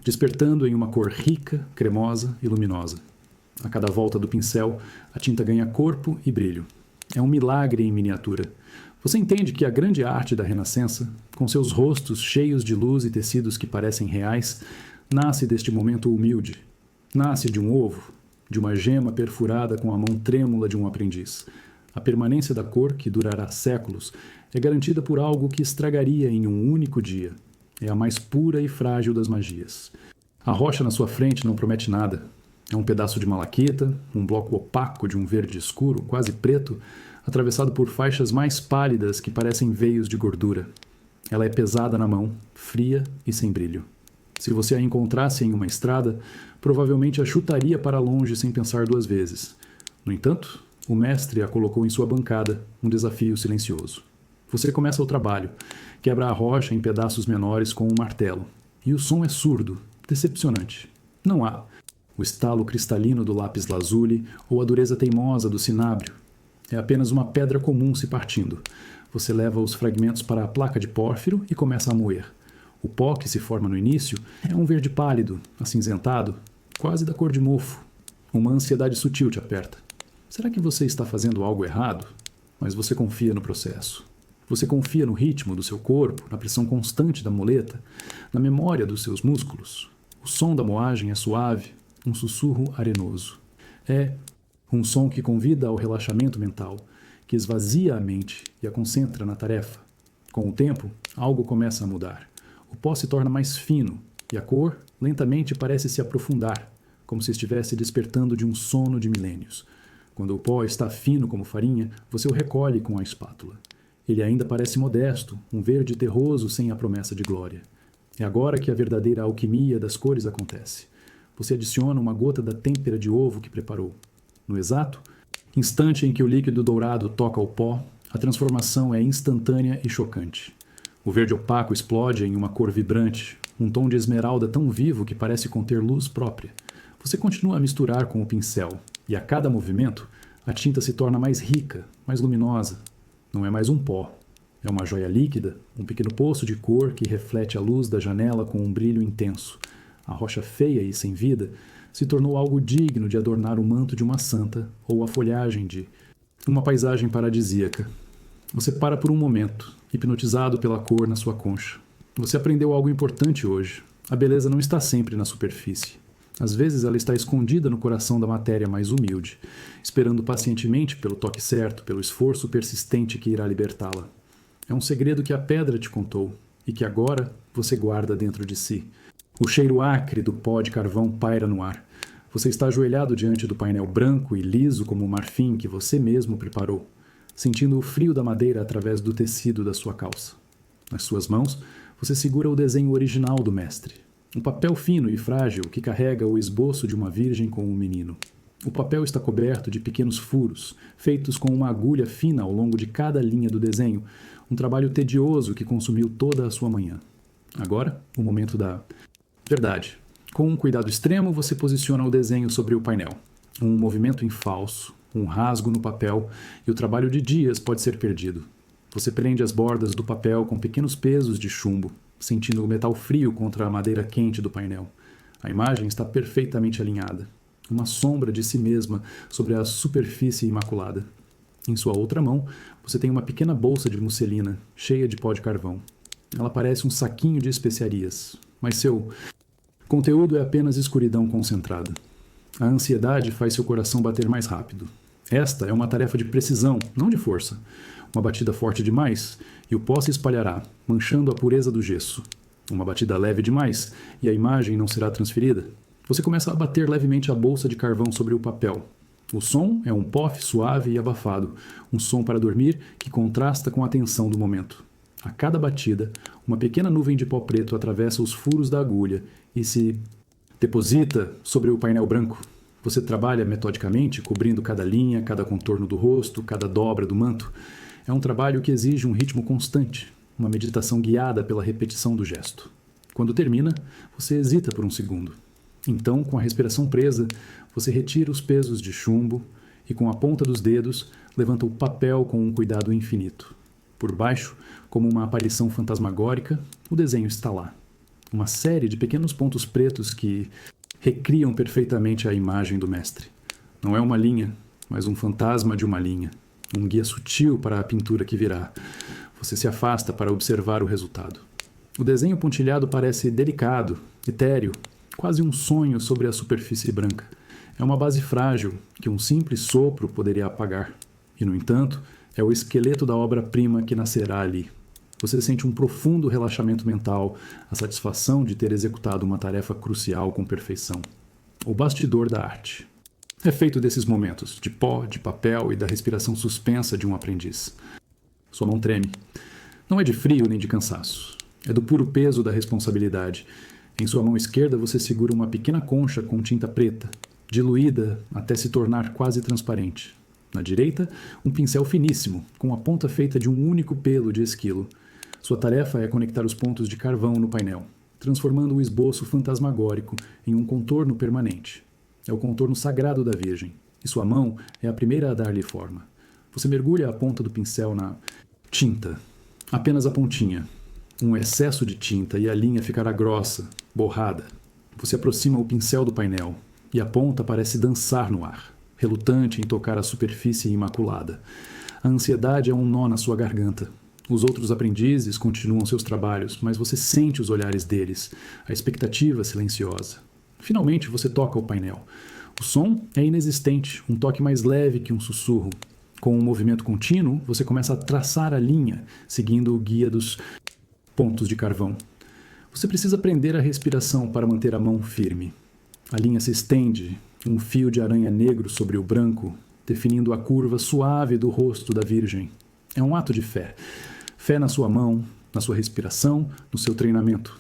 despertando em uma cor rica, cremosa e luminosa. A cada volta do pincel, a tinta ganha corpo e brilho. É um milagre em miniatura. Você entende que a grande arte da Renascença, com seus rostos cheios de luz e tecidos que parecem reais, nasce deste momento humilde. Nasce de um ovo, de uma gema perfurada com a mão trêmula de um aprendiz. A permanência da cor, que durará séculos, é garantida por algo que estragaria em um único dia. É a mais pura e frágil das magias. A rocha na sua frente não promete nada. É um pedaço de malaquita, um bloco opaco de um verde escuro, quase preto, atravessado por faixas mais pálidas que parecem veios de gordura. Ela é pesada na mão, fria e sem brilho. Se você a encontrasse em uma estrada, provavelmente a chutaria para longe sem pensar duas vezes. No entanto, o mestre a colocou em sua bancada, um desafio silencioso. Você começa o trabalho, quebra a rocha em pedaços menores com um martelo. E o som é surdo, decepcionante. Não há o estalo cristalino do lápis lazuli ou a dureza teimosa do cinábrio. É apenas uma pedra comum se partindo. Você leva os fragmentos para a placa de pórfiro e começa a moer. O pó que se forma no início é um verde pálido, acinzentado, quase da cor de mofo. Uma ansiedade sutil te aperta. Será que você está fazendo algo errado? Mas você confia no processo. Você confia no ritmo do seu corpo, na pressão constante da muleta, na memória dos seus músculos. O som da moagem é suave, um sussurro arenoso. É um som que convida ao relaxamento mental, que esvazia a mente e a concentra na tarefa. Com o tempo, algo começa a mudar. O pó se torna mais fino e a cor lentamente parece se aprofundar, como se estivesse despertando de um sono de milênios. Quando o pó está fino como farinha, você o recolhe com a espátula. Ele ainda parece modesto, um verde terroso sem a promessa de glória. É agora que a verdadeira alquimia das cores acontece. Você adiciona uma gota da têmpera de ovo que preparou. No exato instante em que o líquido dourado toca o pó, a transformação é instantânea e chocante. O verde opaco explode em uma cor vibrante, um tom de esmeralda tão vivo que parece conter luz própria. Você continua a misturar com o pincel, e a cada movimento, a tinta se torna mais rica, mais luminosa. Não é mais um pó. É uma joia líquida, um pequeno poço de cor que reflete a luz da janela com um brilho intenso. A rocha feia e sem vida se tornou algo digno de adornar o manto de uma santa ou a folhagem de uma paisagem paradisíaca. Você para por um momento, hipnotizado pela cor na sua concha. Você aprendeu algo importante hoje. A beleza não está sempre na superfície. Às vezes ela está escondida no coração da matéria mais humilde, esperando pacientemente pelo toque certo, pelo esforço persistente que irá libertá-la. É um segredo que a pedra te contou e que agora você guarda dentro de si. O cheiro acre do pó de carvão paira no ar. Você está ajoelhado diante do painel branco e liso como o marfim que você mesmo preparou, sentindo o frio da madeira através do tecido da sua calça. Nas suas mãos, você segura o desenho original do mestre. Um papel fino e frágil que carrega o esboço de uma virgem com um menino. O papel está coberto de pequenos furos, feitos com uma agulha fina ao longo de cada linha do desenho, um trabalho tedioso que consumiu toda a sua manhã. Agora, o momento da verdade. Com um cuidado extremo, você posiciona o desenho sobre o painel. Um movimento em falso, um rasgo no papel, e o trabalho de dias pode ser perdido. Você prende as bordas do papel com pequenos pesos de chumbo, sentindo o metal frio contra a madeira quente do painel. A imagem está perfeitamente alinhada. Uma sombra de si mesma sobre a superfície imaculada. Em sua outra mão, você tem uma pequena bolsa de musselina, cheia de pó de carvão. Ela parece um saquinho de especiarias, mas seu conteúdo é apenas escuridão concentrada. A ansiedade faz seu coração bater mais rápido. Esta é uma tarefa de precisão, não de força. Uma batida forte demais, e o pó se espalhará, manchando a pureza do gesso. Uma batida leve demais, e a imagem não será transferida. Você começa a bater levemente a bolsa de carvão sobre o papel. O som é um pof suave e abafado, um som para dormir que contrasta com a tensão do momento. A cada batida, uma pequena nuvem de pó preto atravessa os furos da agulha e se deposita sobre o painel branco. Você trabalha metodicamente, cobrindo cada linha, cada contorno do rosto, cada dobra do manto. É um trabalho que exige um ritmo constante. uma meditação guiada pela repetição do gesto. Quando termina, você hesita por um segundo. Então, com a respiração presa, você retira os pesos de chumbo e, com a ponta dos dedos, levanta o papel com um cuidado infinito. Por baixo, como uma aparição fantasmagórica, o desenho está lá. Uma série de pequenos pontos pretos que recriam perfeitamente a imagem do mestre. Não é uma linha, mas um fantasma de uma linha. Um guia sutil para a pintura que virá. Você se afasta para observar o resultado. O desenho pontilhado parece delicado, etéreo, quase um sonho sobre a superfície branca. É uma base frágil que um simples sopro poderia apagar. E, no entanto, é o esqueleto da obra-prima que nascerá ali. Você sente um profundo relaxamento mental, a satisfação de ter executado uma tarefa crucial com perfeição. O bastidor da arte. É feito desses momentos, de pó, de papel e da respiração suspensa de um aprendiz. Sua mão treme. Não é de frio nem de cansaço. É do puro peso da responsabilidade. Em sua mão esquerda você segura uma pequena concha com tinta preta, diluída até se tornar quase transparente. Na direita, um pincel finíssimo, com a ponta feita de um único pelo de esquilo. Sua tarefa é conectar os pontos de carvão no painel, transformando o esboço fantasmagórico em um contorno permanente. É o contorno sagrado da Virgem, e sua mão é a primeira a dar-lhe forma. Você mergulha a ponta do pincel na tinta, apenas a pontinha. Um excesso de tinta e a linha ficará grossa, borrada. Você aproxima o pincel do painel, e a ponta parece dançar no ar, relutante em tocar a superfície imaculada. A ansiedade é um nó na sua garganta. Os outros aprendizes continuam seus trabalhos, mas você sente os olhares deles, a expectativa silenciosa. Finalmente você toca o painel. O som é inexistente, um toque mais leve que um sussurro. Com um movimento contínuo, você começa a traçar a linha, seguindo o guia dos pontos de carvão. Você precisa prender a respiração para manter a mão firme. A linha se estende, um fio de aranha negro sobre o branco, definindo a curva suave do rosto da Virgem. É um ato de fé. Fé na sua mão, na sua respiração, no seu treinamento.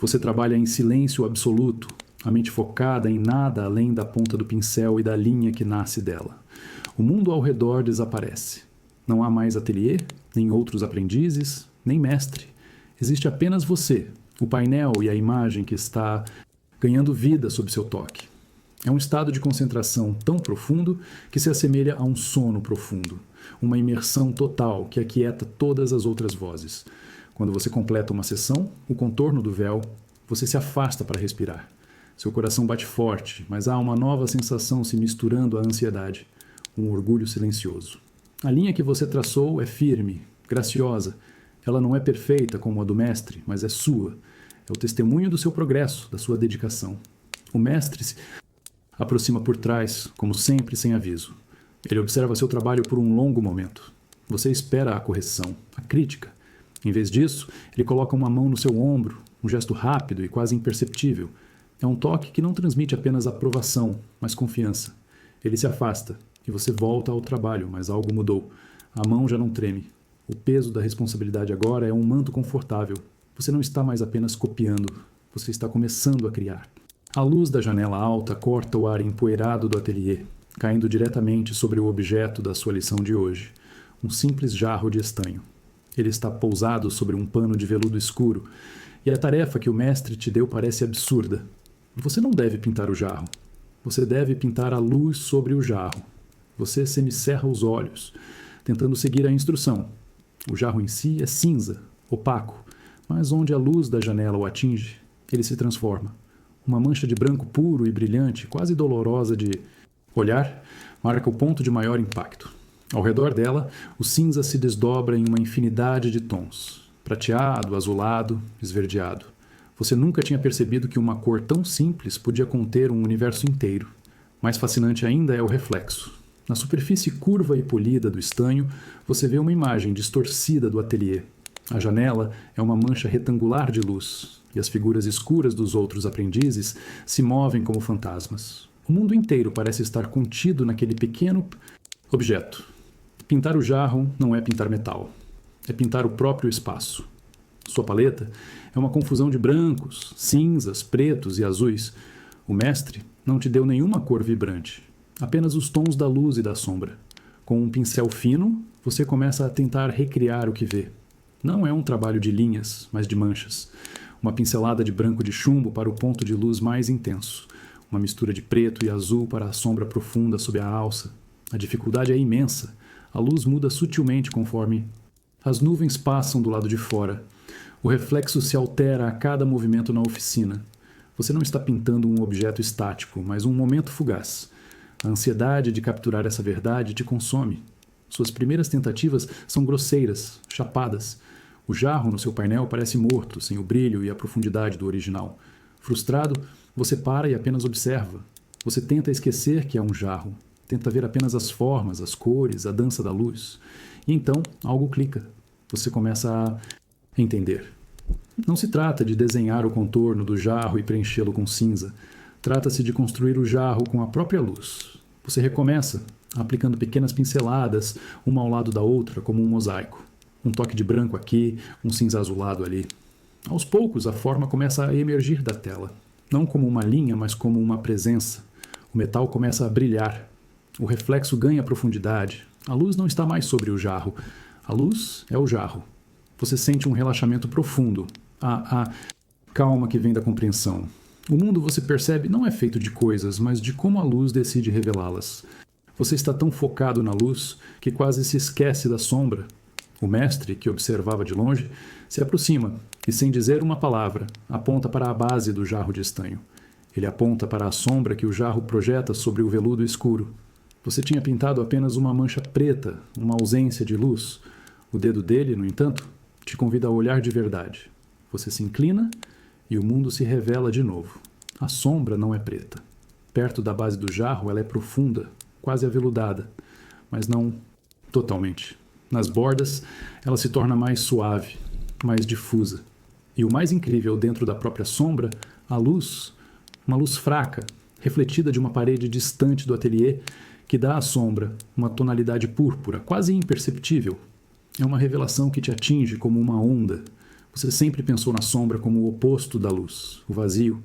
Você trabalha em silêncio absoluto, a mente focada em nada além da ponta do pincel e da linha que nasce dela. O mundo ao redor desaparece. Não há mais ateliê, nem outros aprendizes, nem mestre. Existe apenas você, o painel e a imagem que está ganhando vida sob seu toque. É um estado de concentração tão profundo que se assemelha a um sono profundo, uma imersão total que aquieta todas as outras vozes. Quando você completa uma sessão, o contorno do véu, você se afasta para respirar. Seu coração bate forte, mas há uma nova sensação se misturando à ansiedade, um orgulho silencioso. A linha que você traçou é firme, graciosa. Ela não é perfeita como a do mestre, mas é sua. É o testemunho do seu progresso, da sua dedicação. O mestre se aproxima por trás, como sempre, sem aviso. Ele observa seu trabalho por um longo momento. Você espera a correção, a crítica. Em vez disso, ele coloca uma mão no seu ombro, um gesto rápido e quase imperceptível. É um toque que não transmite apenas aprovação, mas confiança. Ele se afasta e você volta ao trabalho, mas algo mudou. A mão já não treme. O peso da responsabilidade agora é um manto confortável. Você não está mais apenas copiando, você está começando a criar. A luz da janela alta corta o ar empoeirado do ateliê, caindo diretamente sobre o objeto da sua lição de hoje, um simples jarro de estanho. Ele está pousado sobre um pano de veludo escuro, e a tarefa que o mestre te deu parece absurda. Você não deve pintar o jarro. Você deve pintar a luz sobre o jarro. Você semicerra os olhos, tentando seguir a instrução. O jarro em si é cinza, opaco, mas onde a luz da janela o atinge, ele se transforma. Uma mancha de branco puro e brilhante, quase dolorosa de olhar, marca o ponto de maior impacto. Ao redor dela, o cinza se desdobra em uma infinidade de tons. Prateado, azulado, esverdeado. Você nunca tinha percebido que uma cor tão simples podia conter um universo inteiro. Mais fascinante ainda é o reflexo. Na superfície curva e polida do estanho, você vê uma imagem distorcida do ateliê. A janela é uma mancha retangular de luz, e as figuras escuras dos outros aprendizes se movem como fantasmas. O mundo inteiro parece estar contido naquele pequeno objeto. Pintar o jarro não é pintar metal. É pintar o próprio espaço. Sua paleta é uma confusão de brancos, cinzas, pretos e azuis. O mestre não te deu nenhuma cor vibrante, apenas os tons da luz e da sombra. Com um pincel fino, você começa a tentar recriar o que vê. Não é um trabalho de linhas, mas de manchas. Uma pincelada de branco de chumbo para o ponto de luz mais intenso. Uma mistura de preto e azul para a sombra profunda sob a alça. A dificuldade é imensa. A luz muda sutilmente conforme as nuvens passam do lado de fora. O reflexo se altera a cada movimento na oficina. Você não está pintando um objeto estático, mas um momento fugaz. A ansiedade de capturar essa verdade te consome. Suas primeiras tentativas são grosseiras, chapadas. O jarro no seu painel parece morto, sem o brilho e a profundidade do original. Frustrado, você para e apenas observa. Você tenta esquecer que é um jarro. Tenta ver apenas as formas, as cores, a dança da luz. E então, algo clica. Você começa a entender. Não se trata de desenhar o contorno do jarro e preenchê-lo com cinza. Trata-se de construir o jarro com a própria luz. Você recomeça, aplicando pequenas pinceladas, uma ao lado da outra, como um mosaico. Um toque de branco aqui, um cinza azulado ali. Aos poucos, a forma começa a emergir da tela. Não como uma linha, mas como uma presença. O metal começa a brilhar. O reflexo ganha profundidade. A luz não está mais sobre o jarro. A luz é o jarro. Você sente um relaxamento profundo. A calma que vem da compreensão. O mundo, você percebe, não é feito de coisas, mas de como a luz decide revelá-las. Você está tão focado na luz que quase se esquece da sombra. O mestre, que observava de longe, se aproxima e, sem dizer uma palavra, aponta para a base do jarro de estanho. Ele aponta para a sombra que o jarro projeta sobre o veludo escuro. Você tinha pintado apenas uma mancha preta, uma ausência de luz. O dedo dele, no entanto, te convida a olhar de verdade. Você se inclina e o mundo se revela de novo. A sombra não é preta. Perto da base do jarro, ela é profunda, quase aveludada, mas não totalmente. Nas bordas, ela se torna mais suave, mais difusa. E o mais incrível, dentro da própria sombra, a luz, uma luz fraca, refletida de uma parede distante do ateliê, que dá à sombra uma tonalidade púrpura, quase imperceptível. É uma revelação que te atinge como uma onda. Você sempre pensou na sombra como o oposto da luz, o vazio,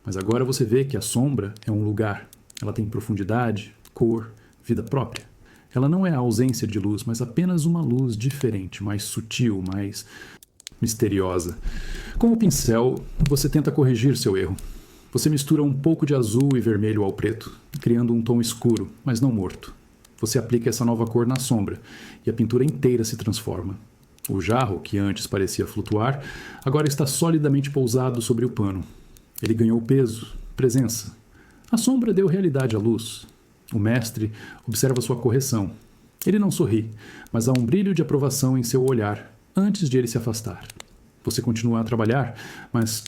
mas agora você vê que a sombra é um lugar. Ela tem profundidade, cor, vida própria. Ela não é a ausência de luz, mas apenas uma luz diferente, mais sutil, mais misteriosa. Com o pincel, você tenta corrigir seu erro. Você mistura um pouco de azul e vermelho ao preto, criando um tom escuro, mas não morto. Você aplica essa nova cor na sombra, e a pintura inteira se transforma. O jarro, que antes parecia flutuar, agora está solidamente pousado sobre o pano. Ele ganhou peso, presença. A sombra deu realidade à luz. O mestre observa sua correção. Ele não sorri, mas há um brilho de aprovação em seu olhar, antes de ele se afastar. Você continua a trabalhar, mas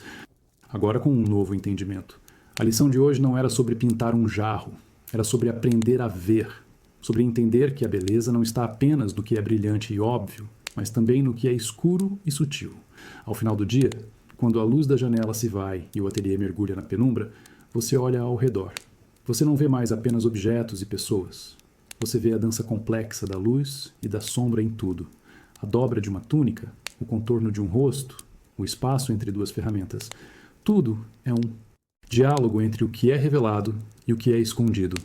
agora com um novo entendimento. A lição de hoje não era sobre pintar um jarro, era sobre aprender a ver, sobre entender que a beleza não está apenas no que é brilhante e óbvio, mas também no que é escuro e sutil. Ao final do dia, quando a luz da janela se vai e o ateliê mergulha na penumbra, você olha ao redor. Você não vê mais apenas objetos e pessoas. Você vê a dança complexa da luz e da sombra em tudo. A dobra de uma túnica, o contorno de um rosto, o espaço entre duas ferramentas. Tudo é um diálogo entre o que é revelado e o que é escondido.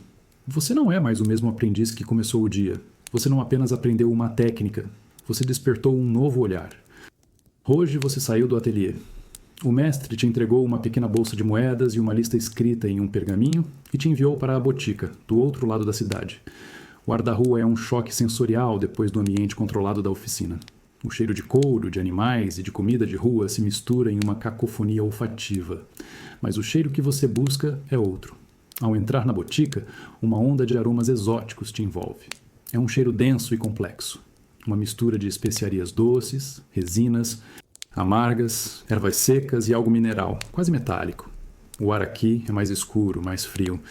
Você não é mais o mesmo aprendiz que começou o dia. Você não apenas aprendeu uma técnica. Você despertou um novo olhar. Hoje você saiu do ateliê. O mestre te entregou uma pequena bolsa de moedas e uma lista escrita em um pergaminho e te enviou para a botica, do outro lado da cidade. O ar da rua é um choque sensorial depois do ambiente controlado da oficina. O cheiro de couro, de animais e de comida de rua se mistura em uma cacofonia olfativa. Mas o cheiro que você busca é outro. Ao entrar na botica, uma onda de aromas exóticos te envolve. É um cheiro denso e complexo. Uma mistura de especiarias doces, resinas, amargas, ervas secas e algo mineral, quase metálico. O ar aqui é mais escuro, mais frio.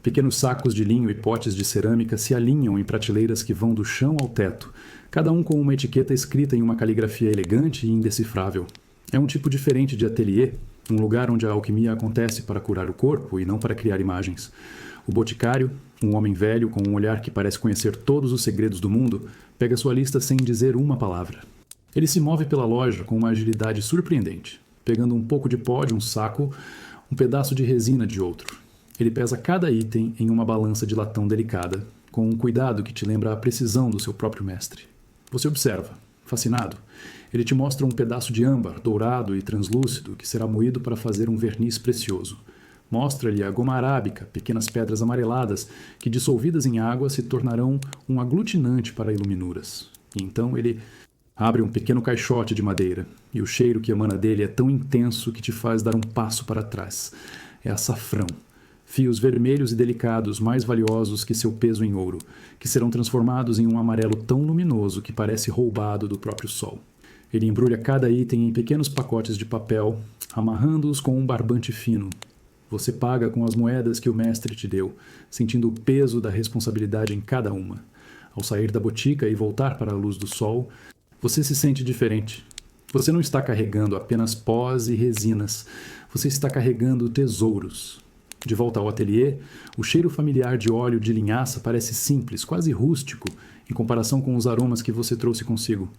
Pequenos sacos de linho e potes de cerâmica se alinham em prateleiras que vão do chão ao teto, cada um com uma etiqueta escrita em uma caligrafia elegante e indecifrável. É um tipo diferente de ateliê, um lugar onde a alquimia acontece para curar o corpo e não para criar imagens. O boticário, um homem velho com um olhar que parece conhecer todos os segredos do mundo, pega sua lista sem dizer uma palavra. Ele se move pela loja com uma agilidade surpreendente, pegando um pouco de pó de um saco, um pedaço de resina de outro. Ele pesa cada item em uma balança de latão delicada, com um cuidado que te lembra a precisão do seu próprio mestre. Você observa, Fascinado, ele te mostra um pedaço de âmbar, dourado e translúcido, que será moído para fazer um verniz precioso. Mostra-lhe a goma arábica, pequenas pedras amareladas, que dissolvidas em água se tornarão um aglutinante para iluminuras. E então ele abre um pequeno caixote de madeira, e o cheiro que emana dele é tão intenso que te faz dar um passo para trás. É açafrão. Fios vermelhos e delicados, mais valiosos que seu peso em ouro, que serão transformados em um amarelo tão luminoso que parece roubado do próprio sol. Ele embrulha cada item em pequenos pacotes de papel, amarrando-os com um barbante fino. Você paga com as moedas que o mestre te deu, sentindo o peso da responsabilidade em cada uma. Ao sair da botica e voltar para a luz do sol, você se sente diferente. Você não está carregando apenas pós e resinas, você está carregando tesouros. De volta ao ateliê, o cheiro familiar de óleo de linhaça parece simples, quase rústico, em comparação com os aromas que você trouxe consigo.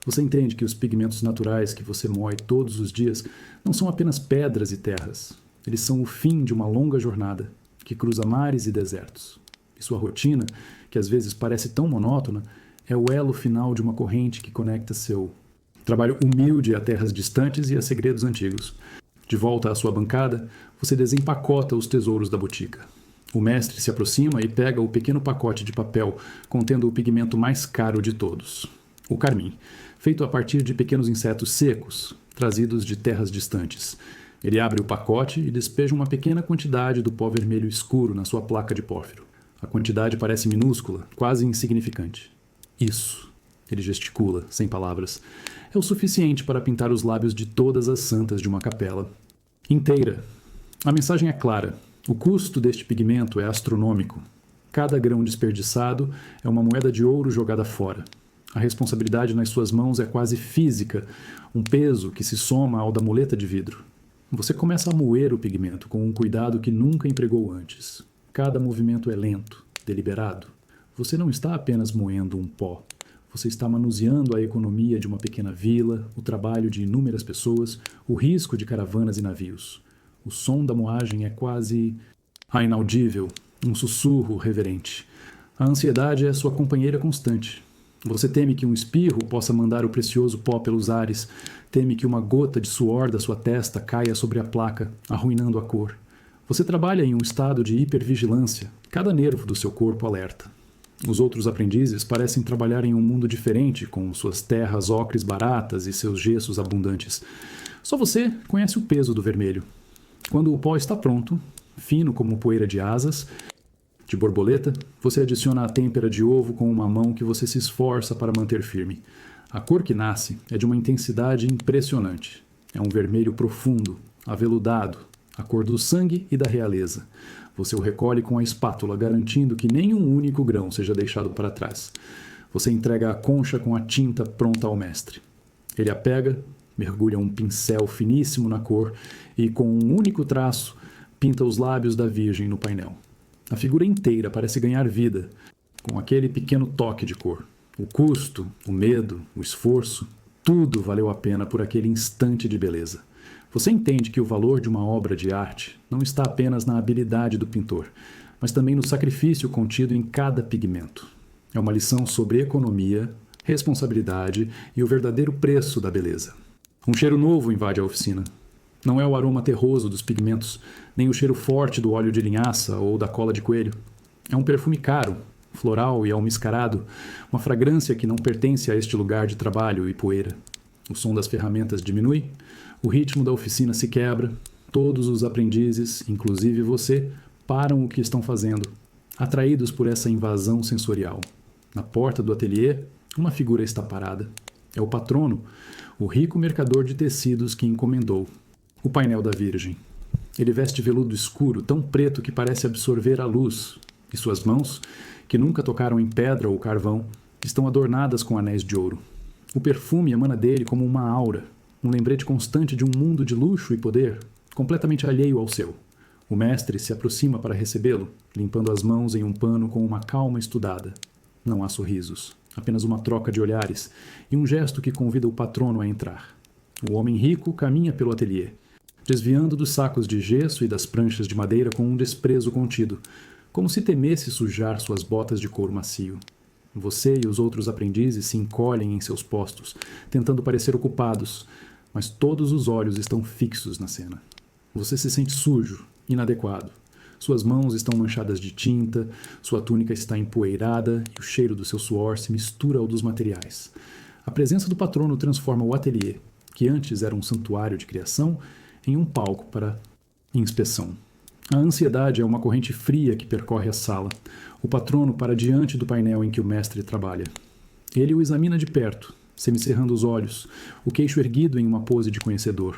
Você entende que os pigmentos naturais que você moe todos os dias não são apenas pedras e terras. Eles são o fim de uma longa jornada, que cruza mares e desertos. E sua rotina, que às vezes parece tão monótona, é o elo final de uma corrente que conecta seu trabalho humilde a terras distantes e a segredos antigos. De volta à sua bancada, você desempacota os tesouros da botica. O mestre se aproxima e pega o pequeno pacote de papel contendo o pigmento mais caro de todos, o carmim, feito a partir de pequenos insetos secos, trazidos de terras distantes. Ele abre o pacote e despeja uma pequena quantidade do pó vermelho escuro na sua placa de pórfiro. A quantidade parece minúscula, quase insignificante. Isso, ele gesticula, sem palavras, é o suficiente para pintar os lábios de todas as santas de uma capela inteira. A mensagem é clara. O custo deste pigmento é astronômico. Cada grão desperdiçado é uma moeda de ouro jogada fora. A responsabilidade nas suas mãos é quase física, um peso que se soma ao da muleta de vidro. Você começa a moer o pigmento com um cuidado que nunca empregou antes. Cada movimento é lento, deliberado. Você não está apenas moendo um pó. Você está manuseando a economia de uma pequena vila, o trabalho de inúmeras pessoas, o risco de caravanas e navios. O som da moagem é quase inaudível, um sussurro reverente. A ansiedade é sua companheira constante. Você teme que um espirro possa mandar o precioso pó pelos ares, teme que uma gota de suor da sua testa caia sobre a placa, arruinando a cor. Você trabalha em um estado de hipervigilância, cada nervo do seu corpo alerta. Os outros aprendizes parecem trabalhar em um mundo diferente, com suas terras ocres baratas e seus gessos abundantes. Só você conhece o peso do vermelho. Quando o pó está pronto, fino como poeira de asas, de borboleta, você adiciona a têmpera de ovo com uma mão que você se esforça para manter firme. A cor que nasce é de uma intensidade impressionante. É um vermelho profundo, aveludado, a cor do sangue e da realeza. Você o recolhe com a espátula, garantindo que nenhum único grão seja deixado para trás. Você entrega a concha com a tinta pronta ao mestre. Ele a pega, mergulha um pincel finíssimo na cor e, com um único traço, pinta os lábios da Virgem no painel. A figura inteira parece ganhar vida, com aquele pequeno toque de cor. O custo, o medo, o esforço, tudo valeu a pena por aquele instante de beleza. Você entende que o valor de uma obra de arte não está apenas na habilidade do pintor, mas também no sacrifício contido em cada pigmento. É uma lição sobre economia, responsabilidade e o verdadeiro preço da beleza. Um cheiro novo invade a oficina. Não é o aroma terroso dos pigmentos, nem o cheiro forte do óleo de linhaça ou da cola de coelho. É um perfume caro, floral e almiscarado, uma fragrância que não pertence a este lugar de trabalho e poeira. O som das ferramentas diminui, o ritmo da oficina se quebra, todos os aprendizes, inclusive você, param o que estão fazendo, atraídos por essa invasão sensorial. Na porta do ateliê, uma figura está parada. É o patrono, o rico mercador de tecidos que encomendou. O painel da Virgem. Ele veste veludo escuro, tão preto que parece absorver a luz, e suas mãos, que nunca tocaram em pedra ou carvão, estão adornadas com anéis de ouro. O perfume emana dele como uma aura, um lembrete constante de um mundo de luxo e poder, completamente alheio ao seu. O mestre se aproxima para recebê-lo, limpando as mãos em um pano com uma calma estudada. Não há sorrisos, apenas uma troca de olhares e um gesto que convida o patrono a entrar. O homem rico caminha pelo ateliê, desviando dos sacos de gesso e das pranchas de madeira com um desprezo contido, como se temesse sujar suas botas de couro macio. Você e os outros aprendizes se encolhem em seus postos, tentando parecer ocupados, mas todos os olhos estão fixos na cena. Você se sente sujo, inadequado. Suas mãos estão manchadas de tinta, sua túnica está empoeirada e o cheiro do seu suor se mistura ao dos materiais. A presença do patrono transforma o ateliê, que antes era um santuário de criação, em um palco para inspeção. A ansiedade é uma corrente fria que percorre a sala. O patrono para diante do painel em que o mestre trabalha. Ele o examina de perto, semicerrando os olhos, o queixo erguido em uma pose de conhecedor.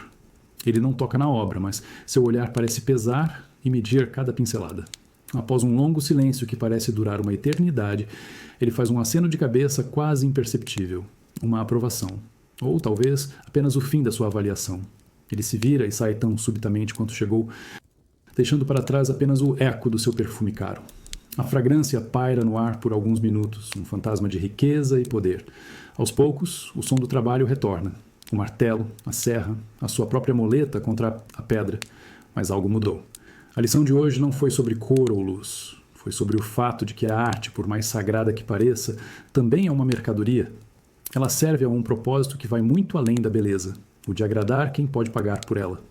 Ele não toca na obra, mas seu olhar parece pesar e medir cada pincelada. Após um longo silêncio que parece durar uma eternidade, ele faz um aceno de cabeça quase imperceptível, uma aprovação, ou talvez apenas o fim da sua avaliação. Ele se vira e sai tão subitamente quanto chegou, deixando para trás apenas o eco do seu perfume caro. A fragrância paira no ar por alguns minutos, um fantasma de riqueza e poder. Aos poucos, o som do trabalho retorna. O martelo, a serra, a sua própria moleta contra a pedra. Mas algo mudou. A lição de hoje não foi sobre cor ou luz. Foi sobre o fato de que a arte, por mais sagrada que pareça, também é uma mercadoria. Ela serve a um propósito que vai muito além da beleza, o de agradar quem pode pagar por ela.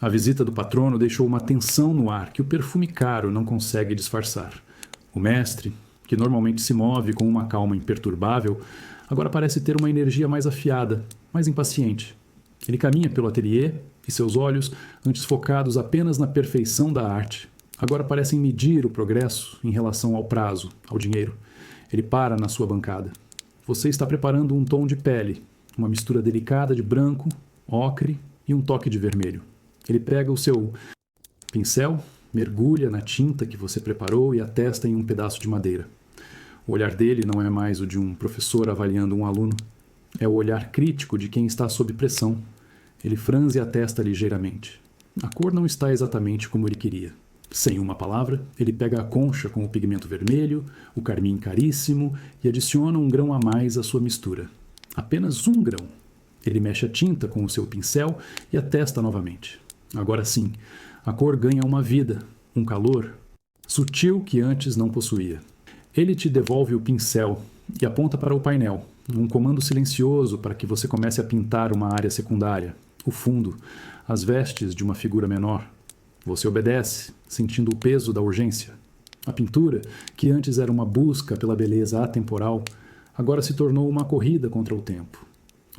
A visita do patrono deixou uma tensão no ar que o perfume caro não consegue disfarçar. O mestre, que normalmente se move com uma calma imperturbável, agora parece ter uma energia mais afiada, mais impaciente. Ele caminha pelo ateliê e seus olhos, antes focados apenas na perfeição da arte, agora parecem medir o progresso em relação ao prazo, ao dinheiro. Ele para na sua bancada. Você está preparando um tom de pele, uma mistura delicada de branco, ocre e um toque de vermelho. Ele pega o seu pincel, mergulha na tinta que você preparou e atesta em um pedaço de madeira. O olhar dele não é mais o de um professor avaliando um aluno. É o olhar crítico de quem está sob pressão. Ele franze a testa ligeiramente. A cor não está exatamente como ele queria. Sem uma palavra, ele pega a concha com o pigmento vermelho, o carmim caríssimo e adiciona um grão a mais à sua mistura. Apenas um grão. Ele mexe a tinta com o seu pincel e atesta novamente. Agora sim, a cor ganha uma vida, um calor, sutil que antes não possuía. Ele te devolve o pincel e aponta para o painel, um comando silencioso para que você comece a pintar uma área secundária, o fundo, as vestes de uma figura menor. Você obedece, sentindo o peso da urgência. A pintura, que antes era uma busca pela beleza atemporal, agora se tornou uma corrida contra o tempo.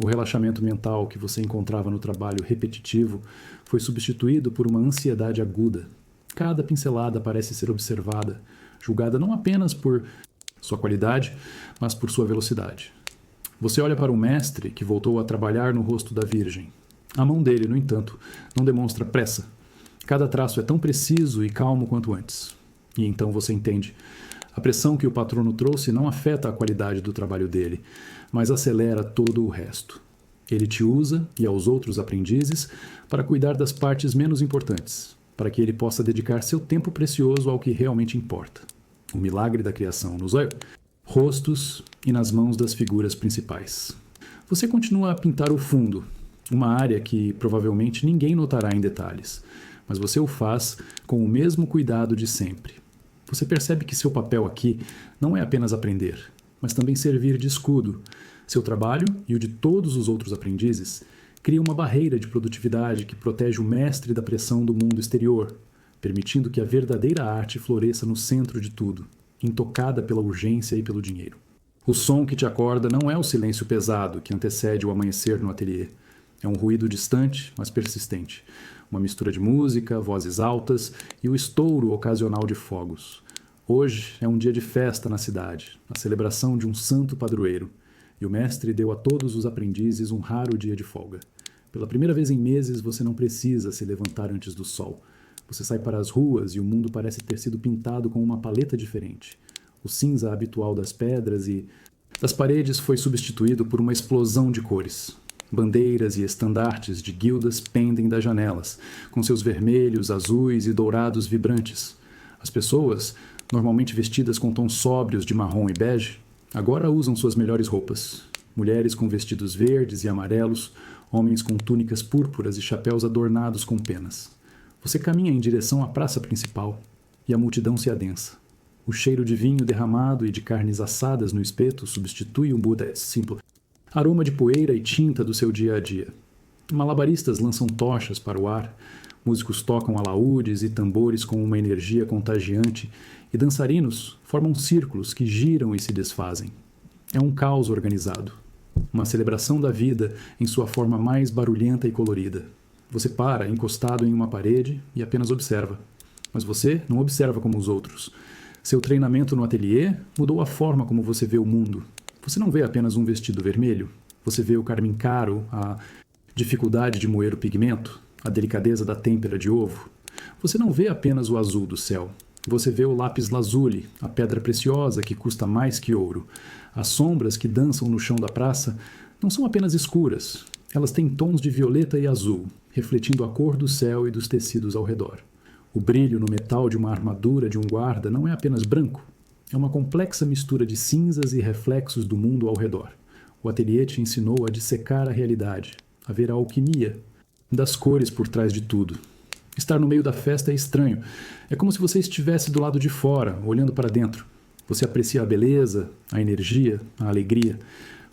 O relaxamento mental que você encontrava no trabalho repetitivo foi substituído por uma ansiedade aguda. Cada pincelada parece ser observada, julgada não apenas por sua qualidade, mas por sua velocidade. Você olha para o mestre que voltou a trabalhar no rosto da Virgem. A mão dele, no entanto, não demonstra pressa. Cada traço é tão preciso e calmo quanto antes. E então você entende. A pressão que o patrono trouxe não afeta a qualidade do trabalho dele, mas acelera todo o resto. Ele te usa, e aos outros aprendizes, para cuidar das partes menos importantes, para que ele possa dedicar seu tempo precioso ao que realmente importa. O milagre da criação nos rostos e nas mãos das figuras principais. Você continua a pintar o fundo, uma área que provavelmente ninguém notará em detalhes, mas você o faz com o mesmo cuidado de sempre. Você percebe que seu papel aqui não é apenas aprender, mas também servir de escudo. Seu trabalho e o de todos os outros aprendizes cria uma barreira de produtividade que protege o mestre da pressão do mundo exterior, permitindo que a verdadeira arte floresça no centro de tudo, intocada pela urgência e pelo dinheiro. O som que te acorda não é o silêncio pesado que antecede o amanhecer no ateliê. É um ruído distante, mas persistente. Uma mistura de música, vozes altas e o estouro ocasional de fogos. Hoje é um dia de festa na cidade, a celebração de um santo padroeiro, e o mestre deu a todos os aprendizes um raro dia de folga. Pela primeira vez em meses, você não precisa se levantar antes do sol. Você sai para as ruas e o mundo parece ter sido pintado com uma paleta diferente. O cinza habitual das pedras e das paredes foi substituído por uma explosão de cores. Bandeiras e estandartes de guildas pendem das janelas, com seus vermelhos, azuis e dourados vibrantes. As pessoas, normalmente vestidas com tons sóbrios de marrom e bege, agora usam suas melhores roupas. Mulheres com vestidos verdes e amarelos, homens com túnicas púrpuras e chapéus adornados com penas. Você caminha em direção à praça principal e a multidão se adensa. O cheiro de vinho derramado e de carnes assadas no espeto substitui o Buda simples aroma de poeira e tinta do seu dia a dia. Malabaristas lançam tochas para o ar, músicos tocam alaúdes e tambores com uma energia contagiante, e dançarinos formam círculos que giram e se desfazem. É um caos organizado, uma celebração da vida em sua forma mais barulhenta e colorida. Você para, encostado em uma parede, e apenas observa. Mas você não observa como os outros. Seu treinamento no ateliê mudou a forma como você vê o mundo. Você não vê apenas um vestido vermelho. Você vê o carmim claro, a dificuldade de moer o pigmento, a delicadeza da têmpera de ovo. Você não vê apenas o azul do céu. Você vê o lápis lazuli, a pedra preciosa que custa mais que ouro. As sombras que dançam no chão da praça não são apenas escuras. Elas têm tons de violeta e azul, refletindo a cor do céu e dos tecidos ao redor. O brilho no metal de uma armadura de um guarda não é apenas branco. É uma complexa mistura de cinzas e reflexos do mundo ao redor. O ateliê te ensinou a dissecar a realidade, a ver a alquimia das cores por trás de tudo. Estar no meio da festa é estranho. É como se você estivesse do lado de fora, olhando para dentro. Você aprecia a beleza, a energia, a alegria.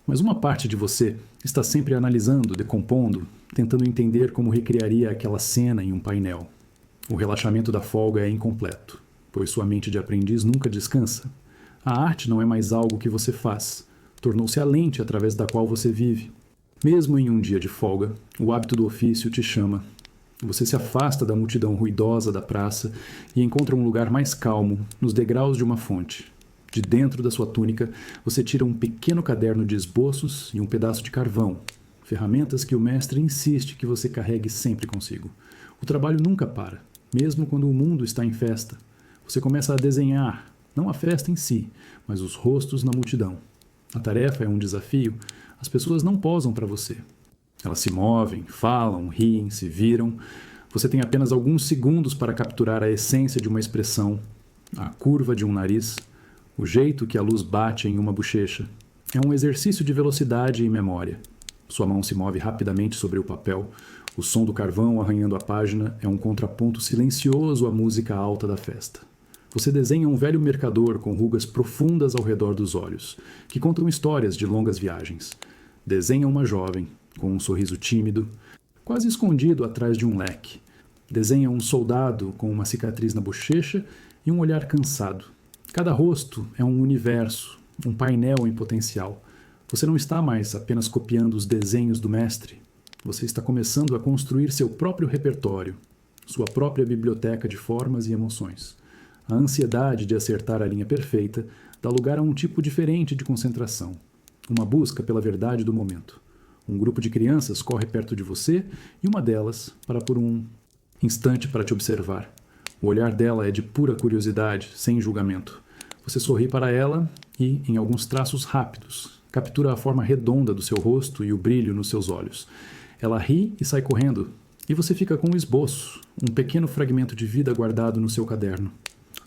Mas uma parte de você está sempre analisando, decompondo, tentando entender como recriaria aquela cena em um painel. O relaxamento da folga é incompleto, pois sua mente de aprendiz nunca descansa. A arte não é mais algo que você faz. Tornou-se a lente através da qual você vive. Mesmo em um dia de folga, o hábito do ofício te chama. Você se afasta da multidão ruidosa da praça e encontra um lugar mais calmo, nos degraus de uma fonte. De dentro da sua túnica, você tira um pequeno caderno de esboços e um pedaço de carvão, ferramentas que o mestre insiste que você carregue sempre consigo. O trabalho nunca para, mesmo quando o mundo está em festa. Você começa a desenhar, não a festa em si, mas os rostos na multidão. A tarefa é um desafio. As pessoas não posam para você. Elas se movem, falam, riem, se viram. Você tem apenas alguns segundos para capturar a essência de uma expressão, a curva de um nariz, o jeito que a luz bate em uma bochecha. É um exercício de velocidade e memória. Sua mão se move rapidamente sobre o papel. O som do carvão arranhando a página é um contraponto silencioso à música alta da festa. Você desenha um velho mercador com rugas profundas ao redor dos olhos, que contam histórias de longas viagens. Desenha uma jovem, com um sorriso tímido, quase escondido atrás de um leque. Desenha um soldado com uma cicatriz na bochecha e um olhar cansado. Cada rosto é um universo, um painel em potencial. Você não está mais apenas copiando os desenhos do mestre. Você está começando a construir seu próprio repertório, sua própria biblioteca de formas e emoções. A ansiedade de acertar a linha perfeita dá lugar a um tipo diferente de concentração, uma busca pela verdade do momento. Um grupo de crianças corre perto de você e uma delas para por um instante para te observar. O olhar dela é de pura curiosidade, sem julgamento. Você sorri para ela e, em alguns traços rápidos, captura a forma redonda do seu rosto e o brilho nos seus olhos. Ela ri e sai correndo, e você fica com um esboço, um pequeno fragmento de vida guardado no seu caderno.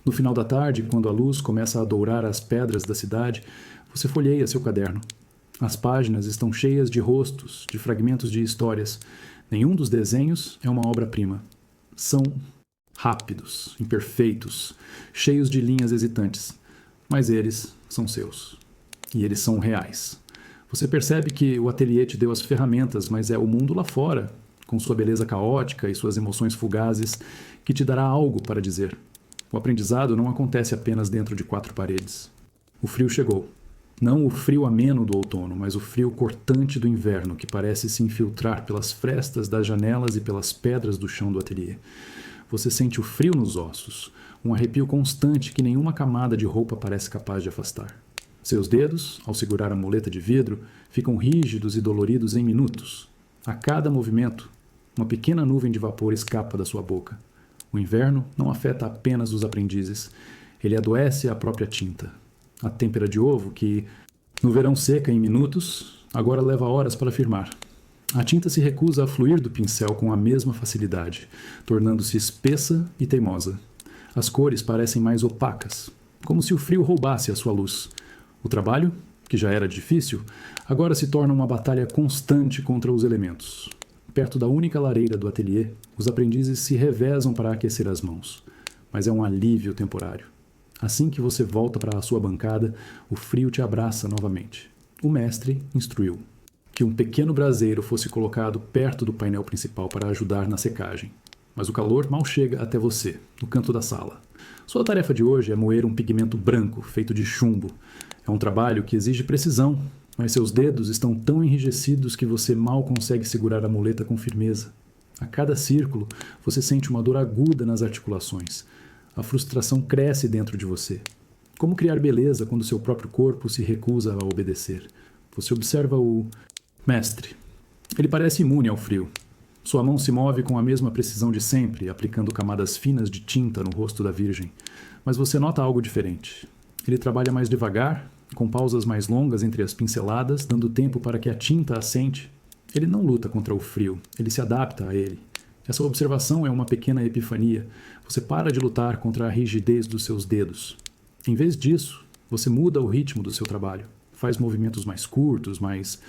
No final da tarde, quando a luz começa a dourar as pedras da cidade, você folheia seu caderno. As páginas estão cheias de rostos, de fragmentos de histórias. Nenhum dos desenhos é uma obra-prima. São rápidos, imperfeitos, cheios de linhas hesitantes. Mas eles são seus. E eles são reais. Você percebe que o ateliê te deu as ferramentas, mas é o mundo lá fora, com sua beleza caótica e suas emoções fugazes, que te dará algo para dizer. O aprendizado não acontece apenas dentro de quatro paredes. O frio chegou. Não o frio ameno do outono, mas o frio cortante do inverno, que parece se infiltrar pelas frestas das janelas e pelas pedras do chão do ateliê. Você sente o frio nos ossos, um arrepio constante que nenhuma camada de roupa parece capaz de afastar. Seus dedos, ao segurar a muleta de vidro, ficam rígidos e doloridos em minutos. A cada movimento, uma pequena nuvem de vapor escapa da sua boca. O inverno não afeta apenas os aprendizes, ele adoece a própria tinta. A têmpera de ovo, que no verão seca em minutos, agora leva horas para firmar. A tinta se recusa a fluir do pincel com a mesma facilidade, tornando-se espessa e teimosa. As cores parecem mais opacas, como se o frio roubasse a sua luz. O trabalho, que já era difícil, agora se torna uma batalha constante contra os elementos. Perto da única lareira do ateliê, os aprendizes se revezam para aquecer as mãos. Mas é um alívio temporário. Assim que você volta para a sua bancada, o frio te abraça novamente. O mestre instruiu que um pequeno braseiro fosse colocado perto do painel principal para ajudar na secagem. Mas o calor mal chega até você, no canto da sala. Sua tarefa de hoje é moer um pigmento branco feito de chumbo. É um trabalho que exige precisão, mas seus dedos estão tão enrijecidos que você mal consegue segurar a muleta com firmeza. A cada círculo, você sente uma dor aguda nas articulações. A frustração cresce dentro de você. Como criar beleza quando seu próprio corpo se recusa a obedecer? Você observa o mestre. Ele parece imune ao frio. Sua mão se move com a mesma precisão de sempre, aplicando camadas finas de tinta no rosto da Virgem. Mas você nota algo diferente. Ele trabalha mais devagar, com pausas mais longas entre as pinceladas, dando tempo para que a tinta assente. Ele não luta contra o frio, ele se adapta a ele. Essa observação é uma pequena epifania. Você para de lutar contra a rigidez dos seus dedos. Em vez disso, você muda o ritmo do seu trabalho. Faz movimentos mais curtos, mais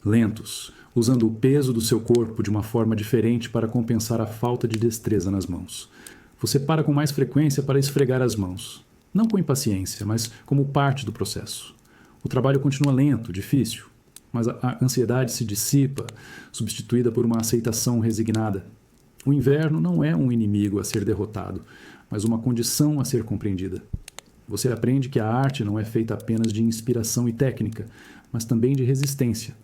lentos, usando o peso do seu corpo de uma forma diferente para compensar a falta de destreza nas mãos. Você para com mais frequência para esfregar as mãos. Não com impaciência, mas como parte do processo. O trabalho continua lento, difícil, mas a ansiedade se dissipa, substituída por uma aceitação resignada. O inverno não é um inimigo a ser derrotado, mas uma condição a ser compreendida. Você aprende que a arte não é feita apenas de inspiração e técnica, mas também de resistência.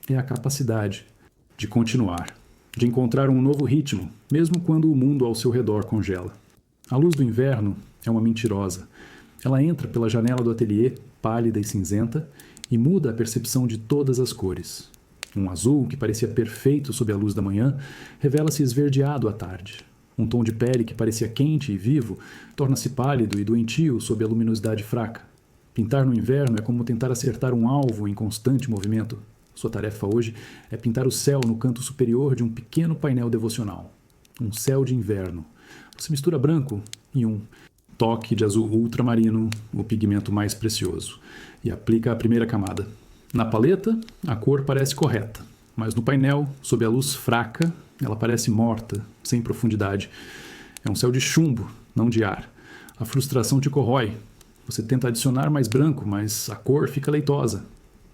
É a capacidade de continuar, de encontrar um novo ritmo, mesmo quando o mundo ao seu redor congela. A luz do inverno é uma mentirosa. Ela entra pela janela do ateliê, pálida e cinzenta, e muda a percepção de todas as cores. Um azul, que parecia perfeito sob a luz da manhã, revela-se esverdeado à tarde. Um tom de pele que parecia quente e vivo torna-se pálido e doentio sob a luminosidade fraca. Pintar no inverno é como tentar acertar um alvo em constante movimento. Sua tarefa hoje é pintar o céu no canto superior de um pequeno painel devocional. Um céu de inverno. Você mistura branco e um toque de azul ultramarino, o pigmento mais precioso, e aplica a primeira camada. Na paleta, a cor parece correta, mas no painel, sob a luz fraca, ela parece morta, sem profundidade. É um céu de chumbo, não de ar. A frustração te corrói. Você tenta adicionar mais branco, mas a cor fica leitosa.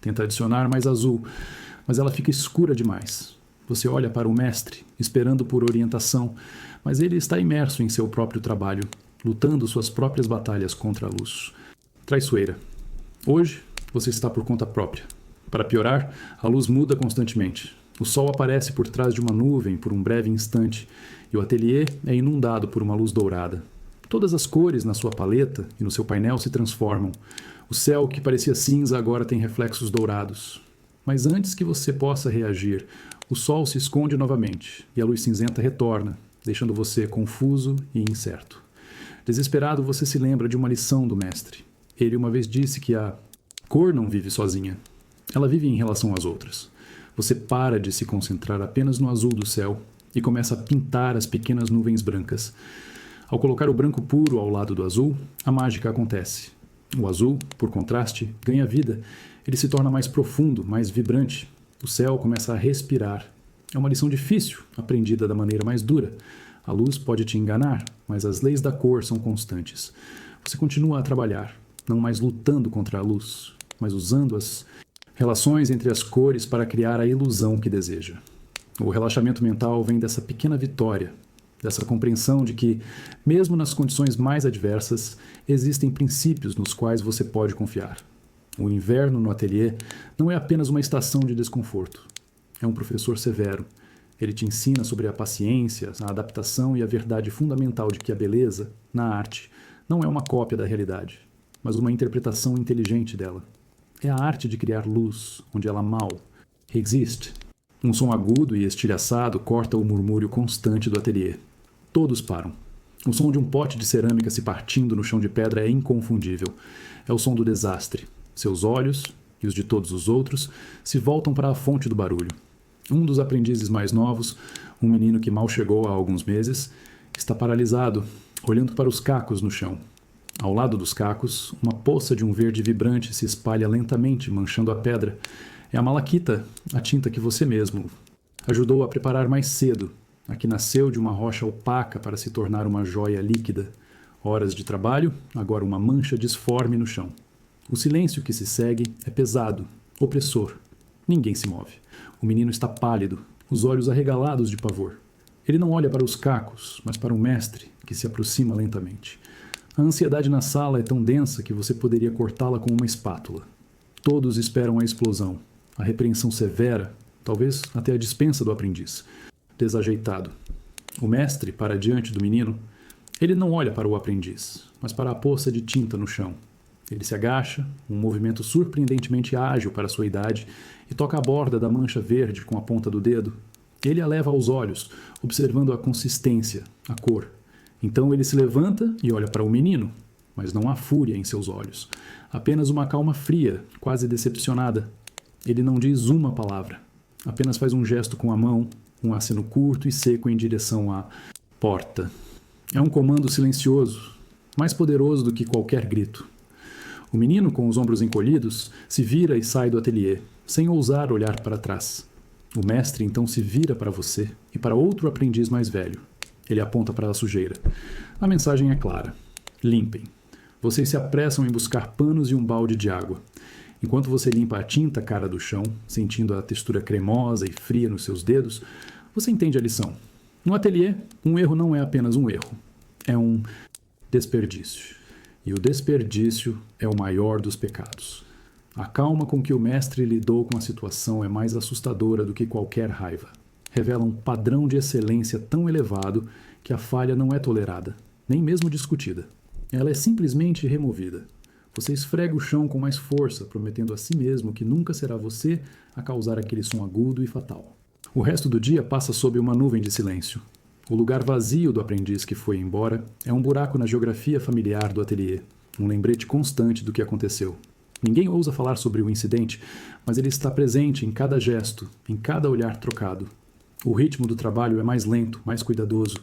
Tenta adicionar mais azul, mas ela fica escura demais. Você olha para o mestre, esperando por orientação, mas ele está imerso em seu próprio trabalho, lutando suas próprias batalhas contra a luz. Traiçoeira. Hoje, você está por conta própria. Para piorar, a luz muda constantemente. O sol aparece por trás de uma nuvem por um breve instante, e o ateliê é inundado por uma luz dourada. Todas as cores na sua paleta e no seu painel se transformam. O céu, que parecia cinza, agora tem reflexos dourados. Mas antes que você possa reagir, o sol se esconde novamente e a luz cinzenta retorna, deixando você confuso e incerto. Desesperado, você se lembra de uma lição do mestre. Ele uma vez disse que a cor não vive sozinha. Ela vive em relação às outras. Você para de se concentrar apenas no azul do céu e começa a pintar as pequenas nuvens brancas. Ao colocar o branco puro ao lado do azul, a mágica acontece. O azul, por contraste, ganha vida. Ele se torna mais profundo, mais vibrante. O céu começa a respirar. É uma lição difícil, aprendida da maneira mais dura. A luz pode te enganar, mas as leis da cor são constantes. Você continua a trabalhar, não mais lutando contra a luz, mas usando as relações entre as cores para criar a ilusão que deseja. O relaxamento mental vem dessa pequena vitória, dessa compreensão de que, mesmo nas condições mais adversas, existem princípios nos quais você pode confiar. O inverno no ateliê não é apenas uma estação de desconforto. É um professor severo. Ele te ensina sobre a paciência, a adaptação e a verdade fundamental de que a beleza, na arte, não é uma cópia da realidade, mas uma interpretação inteligente dela. É a arte de criar luz, onde ela mal existe. Um som agudo e estilhaçado corta o murmúrio constante do ateliê. Todos param. O som de um pote de cerâmica se partindo no chão de pedra é inconfundível. É o som do desastre. Seus olhos, e os de todos os outros, se voltam para a fonte do barulho. Um dos aprendizes mais novos, um menino que mal chegou há alguns meses, está paralisado, olhando para os cacos no chão. Ao lado dos cacos, uma poça de um verde vibrante se espalha lentamente, manchando a pedra. É a malaquita, a tinta que você mesmo ajudou a preparar mais cedo, a que nasceu de uma rocha opaca para se tornar uma joia líquida. Horas de trabalho, agora uma mancha disforme no chão. O silêncio que se segue é pesado, opressor. Ninguém se move. O menino está pálido, os olhos arregalados de pavor. Ele não olha para os cacos, mas para o mestre, que se aproxima lentamente. A ansiedade na sala é tão densa que você poderia cortá-la com uma espátula. Todos esperam a explosão, a repreensão severa, talvez até a dispensa do aprendiz. Desajeitado. O mestre para diante do menino. Ele não olha para o aprendiz, mas para a poça de tinta no chão. Ele se agacha, um movimento surpreendentemente ágil para sua idade, e toca a borda da mancha verde com a ponta do dedo. Ele a leva aos olhos, observando a consistência, a cor. Então ele se levanta e olha para o menino, mas não há fúria em seus olhos. Apenas uma calma fria, quase decepcionada. Ele não diz uma palavra. Apenas faz um gesto com a mão, um aceno curto e seco em direção à porta. É um comando silencioso, mais poderoso do que qualquer grito. O menino, com os ombros encolhidos, se vira e sai do ateliê, sem ousar olhar para trás. O mestre então se vira para você e para outro aprendiz mais velho. Ele aponta para a sujeira. A mensagem é clara. Limpem. Vocês se apressam em buscar panos e um balde de água. Enquanto você limpa a tinta cara do chão, sentindo a textura cremosa e fria nos seus dedos, você entende a lição. No ateliê, um erro não é apenas um erro. É um desperdício. E o desperdício é o maior dos pecados. A calma com que o mestre lidou com a situação é mais assustadora do que qualquer raiva. Revela um padrão de excelência tão elevado que a falha não é tolerada, nem mesmo discutida. Ela é simplesmente removida. Você esfrega o chão com mais força, prometendo a si mesmo que nunca será você a causar aquele som agudo e fatal. O resto do dia passa sob uma nuvem de silêncio. O lugar vazio do aprendiz que foi embora é um buraco na geografia familiar do ateliê, um lembrete constante do que aconteceu. Ninguém ousa falar sobre o incidente, mas ele está presente em cada gesto, em cada olhar trocado. O ritmo do trabalho é mais lento, mais cuidadoso.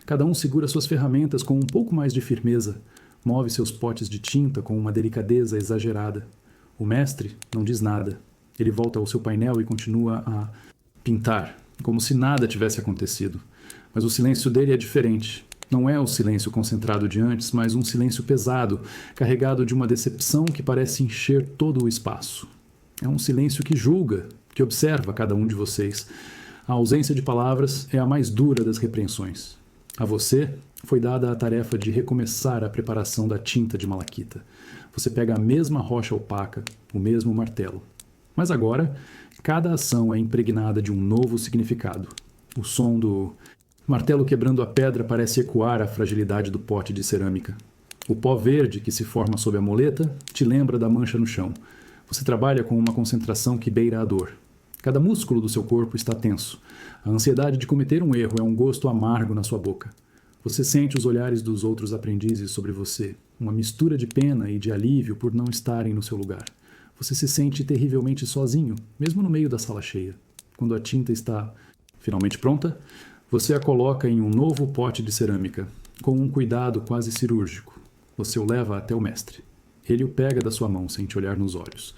Cada um segura suas ferramentas com um pouco mais de firmeza, move seus potes de tinta com uma delicadeza exagerada. O mestre não diz nada. Ele volta ao seu painel e continua a pintar, como se nada tivesse acontecido. Mas o silêncio dele é diferente. Não é o silêncio concentrado de antes, mas um silêncio pesado, carregado de uma decepção que parece encher todo o espaço. É um silêncio que julga, que observa cada um de vocês. A ausência de palavras é a mais dura das repreensões. A você foi dada a tarefa de recomeçar a preparação da tinta de malaquita. Você pega a mesma rocha opaca, o mesmo martelo. Mas agora, cada ação é impregnada de um novo significado. O som do martelo quebrando a pedra parece ecoar a fragilidade do pote de cerâmica. O pó verde que se forma sob a moleta te lembra da mancha no chão. Você trabalha com uma concentração que beira a dor. Cada músculo do seu corpo está tenso. A ansiedade de cometer um erro é um gosto amargo na sua boca. Você sente os olhares dos outros aprendizes sobre você, uma mistura de pena e de alívio por não estarem no seu lugar. Você se sente terrivelmente sozinho, mesmo no meio da sala cheia. Quando a tinta está finalmente pronta, você a coloca em um novo pote de cerâmica, com um cuidado quase cirúrgico. Você o leva até o mestre. Ele o pega da sua mão sem te olhar nos olhos.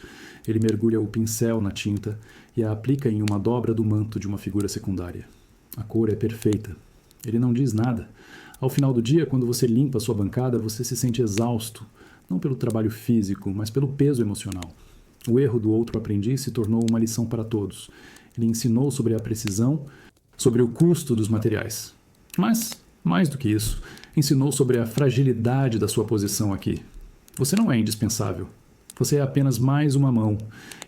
Ele mergulha o pincel na tinta e a aplica em uma dobra do manto de uma figura secundária. A cor é perfeita. Ele não diz nada. Ao final do dia, quando você limpa a sua bancada, você se sente exausto, não pelo trabalho físico, mas pelo peso emocional. O erro do outro aprendiz se tornou uma lição para todos. Ele ensinou sobre a precisão, sobre o custo dos materiais. Mas, mais do que isso, ensinou sobre a fragilidade da sua posição aqui. Você não é indispensável. Você é apenas mais uma mão,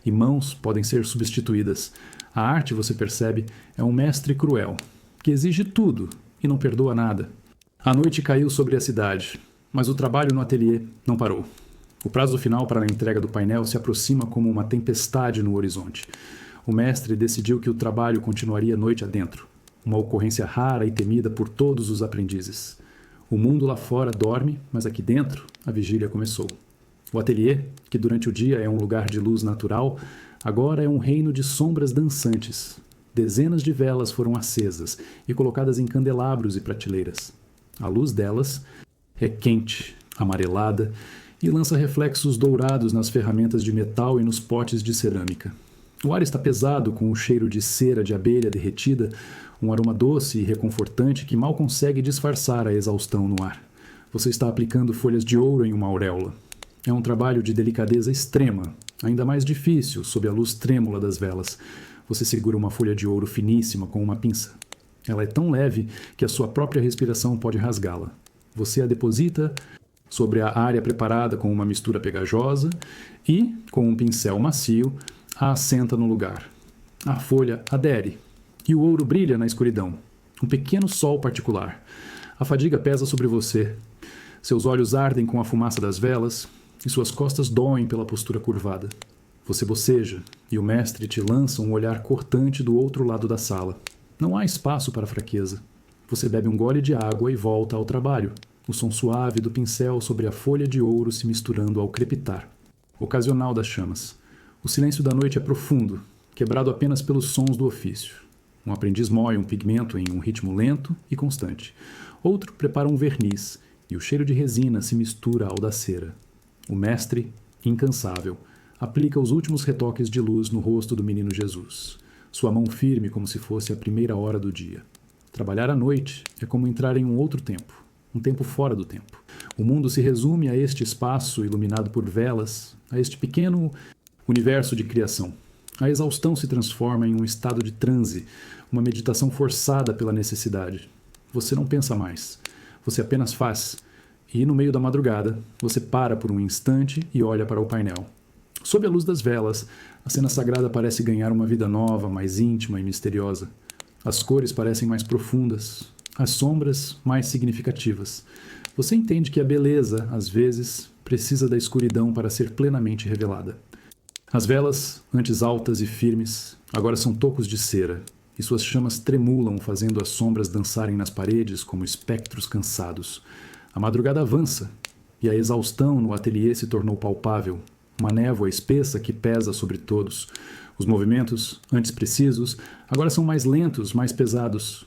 e mãos podem ser substituídas. A arte, você percebe, é um mestre cruel, que exige tudo e não perdoa nada. A noite caiu sobre a cidade, mas o trabalho no ateliê não parou. O prazo final para a entrega do painel se aproxima como uma tempestade no horizonte. O mestre decidiu que o trabalho continuaria noite adentro, uma ocorrência rara e temida por todos os aprendizes. O mundo lá fora dorme, mas aqui dentro a vigília começou. O ateliê, que durante o dia é um lugar de luz natural, agora é um reino de sombras dançantes. Dezenas de velas foram acesas e colocadas em candelabros e prateleiras. A luz delas é quente, amarelada e lança reflexos dourados nas ferramentas de metal e nos potes de cerâmica. O ar está pesado com o cheiro de cera de abelha derretida, um aroma doce e reconfortante que mal consegue disfarçar a exaustão no ar. Você está aplicando folhas de ouro em uma auréola. É um trabalho de delicadeza extrema, ainda mais difícil sob a luz trêmula das velas. Você segura uma folha de ouro finíssima com uma pinça. Ela é tão leve que a sua própria respiração pode rasgá-la. Você a deposita sobre a área preparada com uma mistura pegajosa e, com um pincel macio, a assenta no lugar. A folha adere e o ouro brilha na escuridão. Um pequeno sol particular. A fadiga pesa sobre você. Seus olhos ardem com a fumaça das velas e suas costas doem pela postura curvada. Você boceja e o mestre te lança um olhar cortante do outro lado da sala. Não há espaço para fraqueza. Você bebe um gole de água e volta ao trabalho. O som suave do pincel sobre a folha de ouro se misturando ao crepitar ocasional das chamas. O silêncio da noite é profundo, quebrado apenas pelos sons do ofício. Um aprendiz moe um pigmento em um ritmo lento e constante. Outro prepara um verniz e o cheiro de resina se mistura ao da cera. O mestre, incansável, aplica os últimos retoques de luz no rosto do menino Jesus. Sua mão firme como se fosse a primeira hora do dia. Trabalhar à noite é como entrar em um outro tempo, um tempo fora do tempo. O mundo se resume a este espaço iluminado por velas, a este pequeno universo de criação. A exaustão se transforma em um estado de transe, uma meditação forçada pela necessidade. Você não pensa mais, você apenas faz. E, no meio da madrugada, você para por um instante e olha para o painel. Sob a luz das velas, a cena sagrada parece ganhar uma vida nova, mais íntima e misteriosa. As cores parecem mais profundas, as sombras mais significativas. Você entende que a beleza, às vezes, precisa da escuridão para ser plenamente revelada. As velas, antes altas e firmes, agora são tocos de cera, e suas chamas tremulam, fazendo as sombras dançarem nas paredes como espectros cansados. A madrugada avança, e a exaustão no ateliê se tornou palpável, uma névoa espessa que pesa sobre todos. Os movimentos, antes precisos, agora são mais lentos, mais pesados.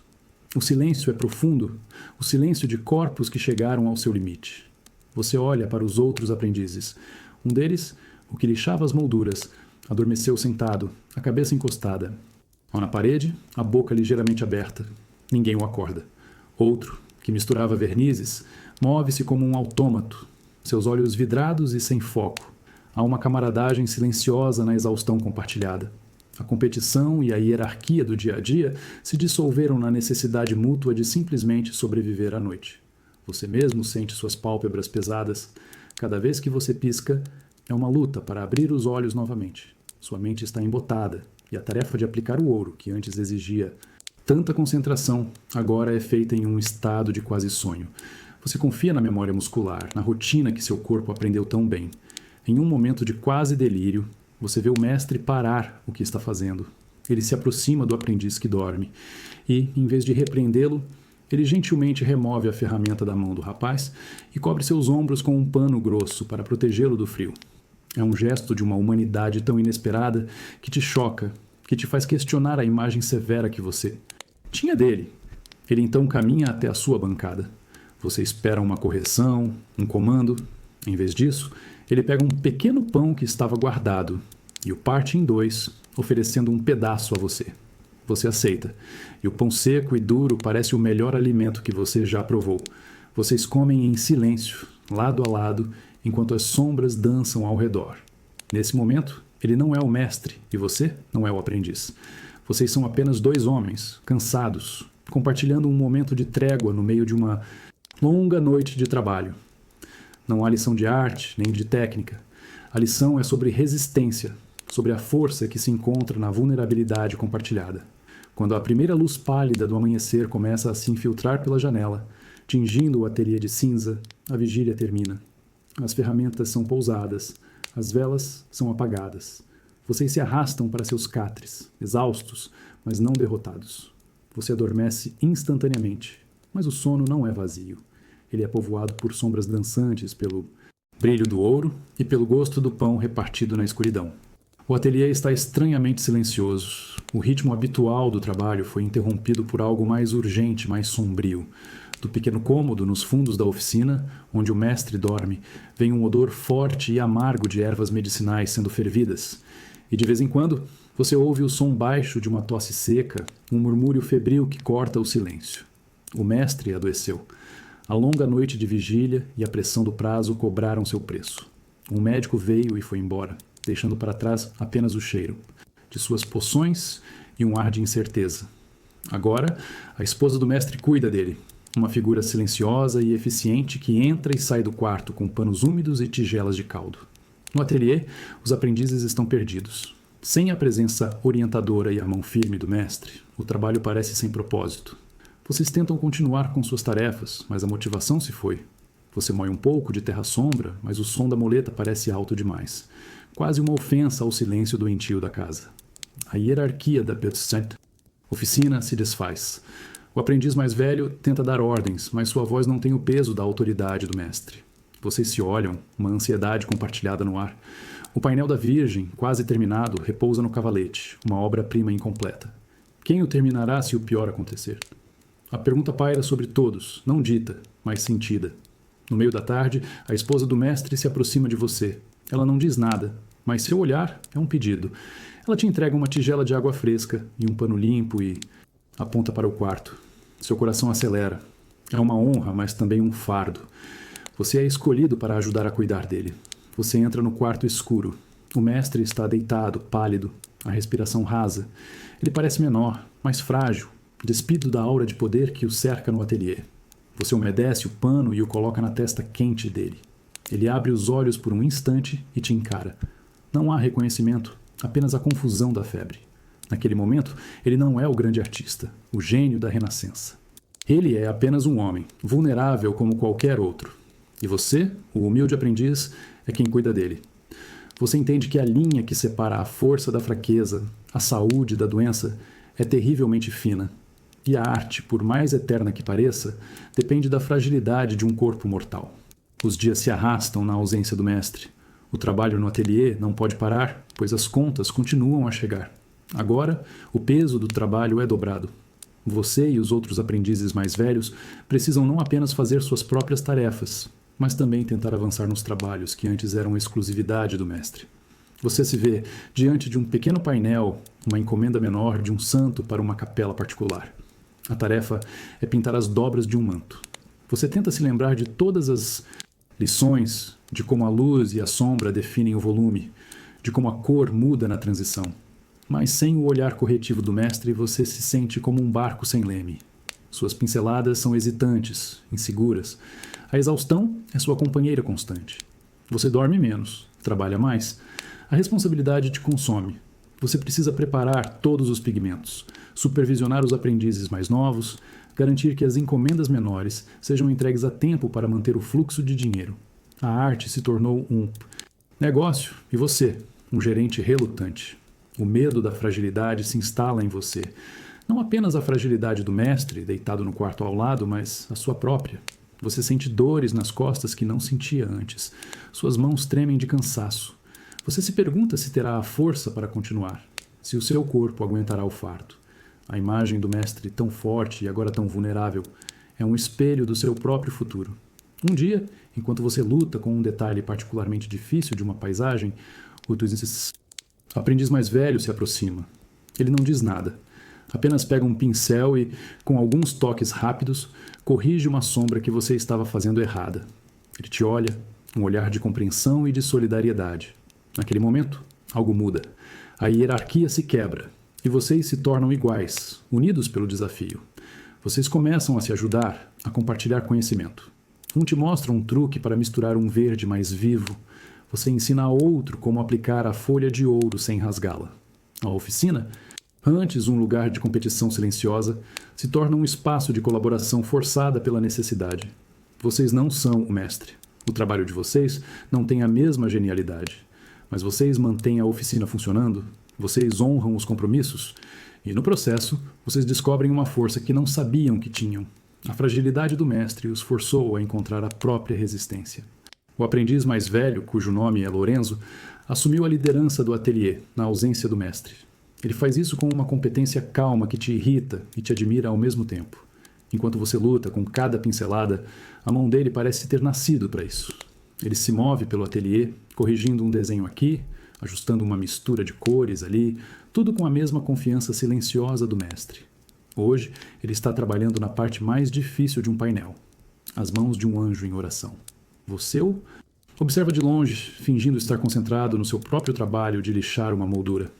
O silêncio é profundo, o silêncio de corpos que chegaram ao seu limite. Você olha para os outros aprendizes. Um deles, o que lixava as molduras, adormeceu sentado, a cabeça encostada. Ao na parede, a boca ligeiramente aberta. Ninguém o acorda. Outro, que misturava vernizes, move-se como um autômato, seus olhos vidrados e sem foco. Há uma camaradagem silenciosa na exaustão compartilhada. A competição e a hierarquia do dia a dia se dissolveram na necessidade mútua de simplesmente sobreviver à noite. Você mesmo sente suas pálpebras pesadas. Cada vez que você pisca, é uma luta para abrir os olhos novamente. Sua mente está embotada, e a tarefa de aplicar o ouro, que antes exigia tanta concentração, agora é feita em um estado de quase sonho. Você confia na memória muscular, na rotina que seu corpo aprendeu tão bem. Em um momento de quase delírio, você vê o mestre parar o que está fazendo. Ele se aproxima do aprendiz que dorme e, em vez de repreendê-lo, ele gentilmente remove a ferramenta da mão do rapaz e cobre seus ombros com um pano grosso para protegê-lo do frio. É um gesto de uma humanidade tão inesperada que te choca, que te faz questionar a imagem severa que você tinha dele. Ele então caminha até a sua bancada. Você espera uma correção, um comando. Em vez disso, ele pega um pequeno pão que estava guardado e o parte em dois, oferecendo um pedaço a você. Você aceita, e o pão seco e duro parece o melhor alimento que você já provou. Vocês comem em silêncio, lado a lado, enquanto as sombras dançam ao redor. Nesse momento, ele não é o mestre e você não é o aprendiz. Vocês são apenas dois homens, cansados, compartilhando um momento de trégua no meio de uma longa noite de trabalho. Não há lição de arte, nem de técnica. A lição é sobre resistência, sobre a força que se encontra na vulnerabilidade compartilhada. Quando a primeira luz pálida do amanhecer começa a se infiltrar pela janela, tingindo o ateliê de cinza, a vigília termina. As ferramentas são pousadas, as velas são apagadas. Vocês se arrastam para seus catres, exaustos, mas não derrotados. Você adormece instantaneamente, mas o sono não é vazio. Ele é povoado por sombras dançantes, pelo brilho do ouro e pelo gosto do pão repartido na escuridão. O ateliê está estranhamente silencioso. O ritmo habitual do trabalho foi interrompido por algo mais urgente, mais sombrio. Do pequeno cômodo nos fundos da oficina, onde o mestre dorme, vem um odor forte e amargo de ervas medicinais sendo fervidas. E de vez em quando, você ouve o som baixo de uma tosse seca, um murmúrio febril que corta o silêncio. O mestre adoeceu. A longa noite de vigília e a pressão do prazo cobraram seu preço. Um médico veio e foi embora, deixando para trás apenas o cheiro de suas poções e um ar de incerteza. Agora, a esposa do mestre cuida dele, uma figura silenciosa e eficiente que entra e sai do quarto com panos úmidos e tigelas de caldo. No ateliê, os aprendizes estão perdidos. Sem a presença orientadora e a mão firme do mestre, o trabalho parece sem propósito. Vocês tentam continuar com suas tarefas, mas a motivação se foi. Você moe um pouco de terra-sombra, mas o som da muleta parece alto demais. Quase uma ofensa ao silêncio doentio da casa. A hierarquia da oficina se desfaz. O aprendiz mais velho tenta dar ordens, mas sua voz não tem o peso da autoridade do mestre. Vocês se olham, uma ansiedade compartilhada no ar. O painel da Virgem, quase terminado, repousa no cavalete, uma obra-prima incompleta. Quem o terminará se o pior acontecer? A pergunta paira sobre todos, não dita, mas sentida. No meio da tarde, a esposa do mestre se aproxima de você. Ela não diz nada, mas seu olhar é um pedido. Ela te entrega uma tigela de água fresca e um pano limpo e aponta para o quarto. Seu coração acelera. É uma honra, mas também um fardo. Você é escolhido para ajudar a cuidar dele. Você entra no quarto escuro. O mestre está deitado, pálido, a respiração rasa. Ele parece menor, mais frágil, despido da aura de poder que o cerca no ateliê. Você umedece o pano e o coloca na testa quente dele. Ele abre os olhos por um instante e te encara. Não há reconhecimento, apenas a confusão da febre. Naquele momento, ele não é o grande artista, o gênio da Renascença. Ele é apenas um homem, vulnerável como qualquer outro. E você, o humilde aprendiz, é quem cuida dele. Você entende que a linha que separa a força da fraqueza, a saúde da doença, é terrivelmente fina. E a arte, por mais eterna que pareça, depende da fragilidade de um corpo mortal. Os dias se arrastam na ausência do mestre. O trabalho no ateliê não pode parar, pois as contas continuam a chegar. Agora, o peso do trabalho é dobrado. Você e os outros aprendizes mais velhos precisam não apenas fazer suas próprias tarefas, mas também tentar avançar nos trabalhos que antes eram exclusividade do mestre. Você se vê diante de um pequeno painel, uma encomenda menor de um santo para uma capela particular. A tarefa é pintar as dobras de um manto. Você tenta se lembrar de todas as lições, de como a luz e a sombra definem o volume, de como a cor muda na transição. Mas sem o olhar corretivo do mestre, você se sente como um barco sem leme. Suas pinceladas são hesitantes, inseguras. A exaustão é sua companheira constante. Você dorme menos, trabalha mais. A responsabilidade te consome. Você precisa preparar todos os pigmentos, supervisionar os aprendizes mais novos, garantir que as encomendas menores sejam entregues a tempo para manter o fluxo de dinheiro. A arte se tornou um negócio e você, um gerente relutante. O medo da fragilidade se instala em você. Não apenas a fragilidade do mestre, deitado no quarto ao lado, mas a sua própria. Você sente dores nas costas que não sentia antes. Suas mãos tremem de cansaço. Você se pergunta se terá a força para continuar, se o seu corpo aguentará o fardo. A imagem do mestre tão forte e agora tão vulnerável é um espelho do seu próprio futuro. Um dia, enquanto você luta com um detalhe particularmente difícil de uma paisagem, o aprendiz mais velho se aproxima. Ele não diz nada. Apenas pega um pincel e, com alguns toques rápidos, corrige uma sombra que você estava fazendo errada. Ele te olha, um olhar de compreensão e de solidariedade. Naquele momento, algo muda. A hierarquia se quebra e vocês se tornam iguais, unidos pelo desafio. Vocês começam a se ajudar, a compartilhar conhecimento. Um te mostra um truque para misturar um verde mais vivo. Você ensina a outro como aplicar a folha de ouro sem rasgá-la. A oficina, antes um lugar de competição silenciosa, se torna um espaço de colaboração forçada pela necessidade. Vocês não são o mestre. O trabalho de vocês não tem a mesma genialidade. Mas vocês mantêm a oficina funcionando, vocês honram os compromissos, e no processo, vocês descobrem uma força que não sabiam que tinham. A fragilidade do mestre os forçou a encontrar a própria resistência. O aprendiz mais velho, cujo nome é Lorenzo, assumiu a liderança do ateliê, na ausência do mestre. Ele faz isso com uma competência calma que te irrita e te admira ao mesmo tempo. Enquanto você luta com cada pincelada, a mão dele parece ter nascido para isso. Ele se move pelo ateliê, corrigindo um desenho aqui, ajustando uma mistura de cores ali, tudo com a mesma confiança silenciosa do mestre. Hoje, ele está trabalhando na parte mais difícil de um painel. as mãos de um anjo em oração. Você o observa de longe, fingindo estar concentrado no seu próprio trabalho de lixar uma moldura.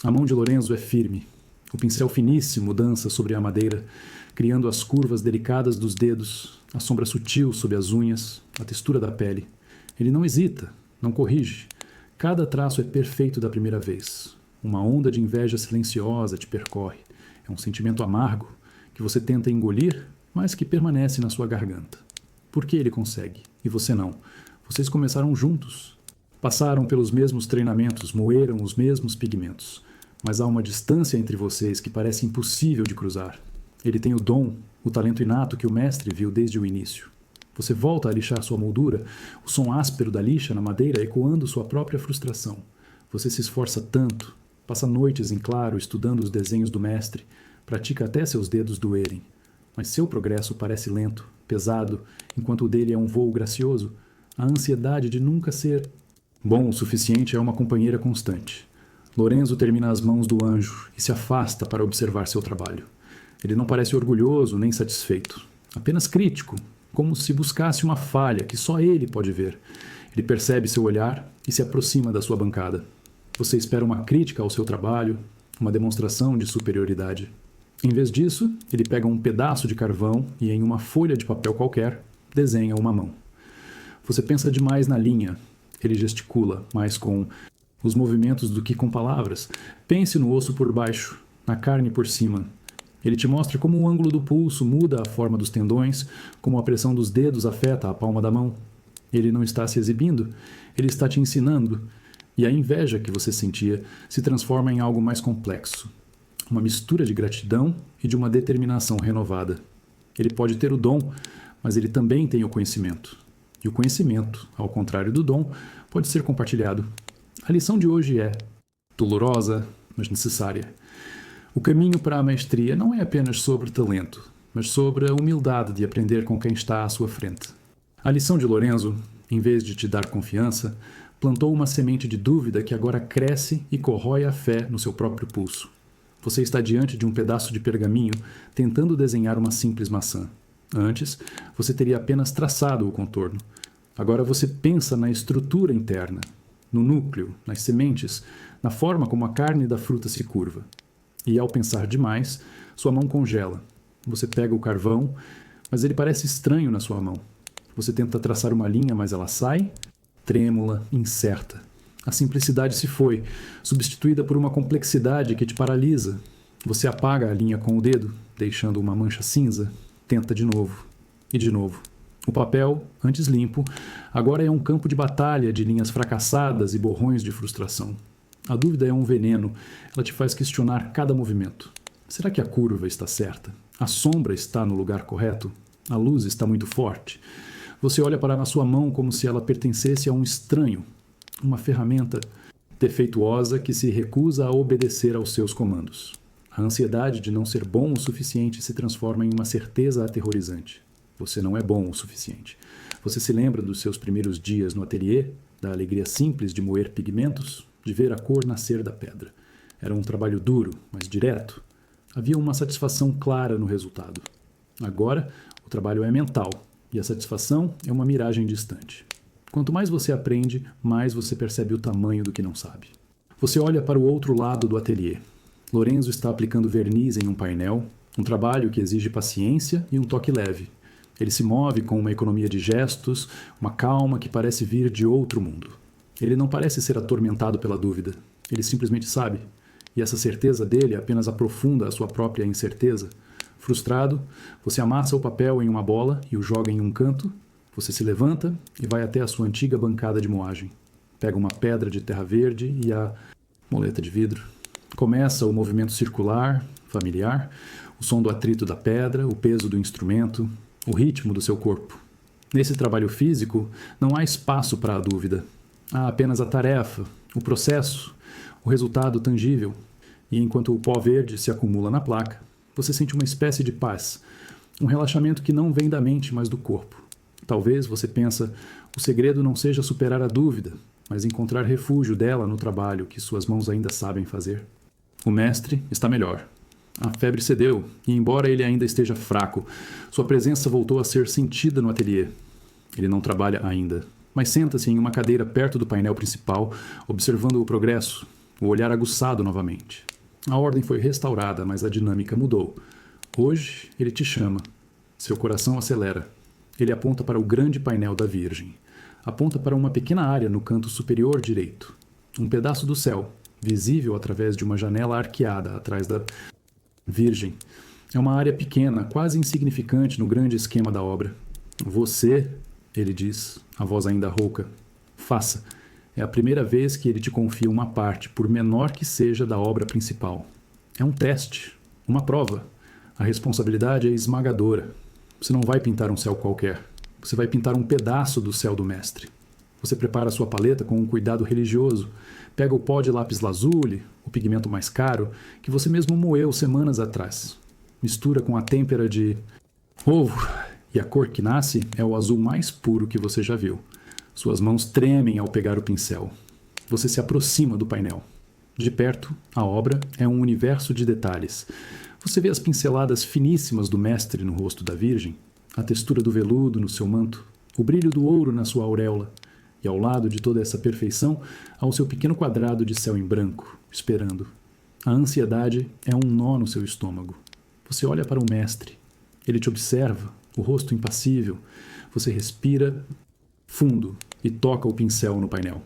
A mão de Lorenzo é firme. O pincel finíssimo dança sobre a madeira, criando as curvas delicadas dos dedos, a sombra sutil sob as unhas, a textura da pele. Ele não hesita, não corrige. Cada traço é perfeito da primeira vez. Uma onda de inveja silenciosa te percorre. É um sentimento amargo que você tenta engolir, mas que permanece na sua garganta. Por que ele consegue e você não? Vocês começaram juntos. Passaram pelos mesmos treinamentos, moeram os mesmos pigmentos. Mas há uma distância entre vocês que parece impossível de cruzar. Ele tem o dom, o talento inato que o mestre viu desde o início. Você volta a lixar sua moldura, o som áspero da lixa na madeira ecoando sua própria frustração. Você se esforça tanto, passa noites em claro estudando os desenhos do mestre, pratica até seus dedos doerem. Mas seu progresso parece lento, pesado, enquanto o dele é um voo gracioso. A ansiedade de nunca ser bom o suficiente é uma companheira constante. Lorenzo termina as mãos do anjo e se afasta para observar seu trabalho. Ele não parece orgulhoso nem satisfeito, apenas crítico, como se buscasse uma falha que só ele pode ver. Ele percebe seu olhar e se aproxima da sua bancada. Você espera uma crítica ao seu trabalho, uma demonstração de superioridade. Em vez disso, ele pega um pedaço de carvão e, em uma folha de papel qualquer, desenha uma mão. Você pensa demais na linha. Ele gesticula, mais com os movimentos do que com palavras. Pense no osso por baixo, na carne por cima. Ele te mostra como o ângulo do pulso muda a forma dos tendões, como a pressão dos dedos afeta a palma da mão. Ele não está se exibindo, ele está te ensinando. E a inveja que você sentia se transforma em algo mais complexo. Uma mistura de gratidão e de uma determinação renovada. Ele pode ter o dom, mas ele também tem o conhecimento. E o conhecimento, ao contrário do dom, pode ser compartilhado. A lição de hoje é dolorosa, mas necessária. O caminho para a maestria não é apenas sobre talento, mas sobre a humildade de aprender com quem está à sua frente. A lição de Lorenzo, em vez de te dar confiança, plantou uma semente de dúvida que agora cresce e corrói a fé no seu próprio pulso. Você está diante de um pedaço de pergaminho tentando desenhar uma simples maçã. Antes, você teria apenas traçado o contorno. Agora você pensa na estrutura interna, no núcleo, nas sementes, na forma como a carne da fruta se curva. E ao pensar demais, sua mão congela. Você pega o carvão, mas ele parece estranho na sua mão. Você tenta traçar uma linha, mas ela sai, trêmula, incerta. A simplicidade se foi, substituída por uma complexidade que te paralisa. Você apaga a linha com o dedo, deixando uma mancha cinza. Tenta de novo. E de novo. O papel, antes limpo, agora é um campo de batalha de linhas fracassadas e borrões de frustração. A dúvida é um veneno. Ela te faz questionar cada movimento. Será que a curva está certa? A sombra está no lugar correto? A luz está muito forte? Você olha para a sua mão como se ela pertencesse a um estranho, uma ferramenta defeituosa que se recusa a obedecer aos seus comandos. A ansiedade de não ser bom o suficiente se transforma em uma certeza aterrorizante. Você não é bom o suficiente. Você se lembra dos seus primeiros dias no ateliê, da alegria simples de moer pigmentos, de ver a cor nascer da pedra. Era um trabalho duro, mas direto. Havia uma satisfação clara no resultado. Agora, o trabalho é mental, e a satisfação é uma miragem distante. Quanto mais você aprende, mais você percebe o tamanho do que não sabe. Você olha para o outro lado do ateliê. Lorenzo está aplicando verniz em um painel, um trabalho que exige paciência e um toque leve. Ele se move com uma economia de gestos, uma calma que parece vir de outro mundo. Ele não parece ser atormentado pela dúvida. Ele simplesmente sabe. E essa certeza dele apenas aprofunda a sua própria incerteza. Frustrado, você amassa o papel em uma bola e o joga em um canto. Você se levanta e vai até a sua antiga bancada de moagem. Pega uma pedra de terra verde e a moleta de vidro. Começa o movimento circular, familiar, o som do atrito da pedra, o peso do instrumento, o ritmo do seu corpo. Nesse trabalho físico, não há espaço para a dúvida. Há apenas a tarefa, o processo, o resultado tangível. E enquanto o pó verde se acumula na placa, você sente uma espécie de paz, um relaxamento que não vem da mente, mas do corpo. Talvez você pensa, o segredo não seja superar a dúvida, mas encontrar refúgio dela no trabalho que suas mãos ainda sabem fazer. O mestre está melhor. A febre cedeu, e embora ele ainda esteja fraco, sua presença voltou a ser sentida no ateliê. Ele não trabalha ainda, mas senta-se em uma cadeira perto do painel principal, observando o progresso, o olhar aguçado novamente. A ordem foi restaurada, mas a dinâmica mudou. Hoje, ele te chama. Seu coração acelera. Ele aponta para o grande painel da Virgem. Aponta para uma pequena área no canto superior direito. Um pedaço do céu, visível através de uma janela arqueada atrás da Virgem. É uma área pequena, quase insignificante no grande esquema da obra. Você, ele diz, a voz ainda rouca, faça. É a primeira vez que ele te confia uma parte, por menor que seja, da obra principal. É um teste, uma prova. A responsabilidade é esmagadora. Você não vai pintar um céu qualquer. Você vai pintar um pedaço do céu do mestre. Você prepara sua paleta com um cuidado religioso. Pega o pó de lápis lazuli, o pigmento mais caro, que você mesmo moeu semanas atrás. Mistura com a têmpera de ovo, e a cor que nasce é o azul mais puro que você já viu. Suas mãos tremem ao pegar o pincel. Você se aproxima do painel. De perto, a obra é um universo de detalhes. Você vê as pinceladas finíssimas do mestre no rosto da Virgem, a textura do veludo no seu manto, o brilho do ouro na sua auréola, e ao lado de toda essa perfeição, há o seu pequeno quadrado de céu em branco, esperando. A ansiedade é um nó no seu estômago. Você olha para o mestre. Ele te observa, o rosto impassível. Você respira fundo e toca o pincel no painel.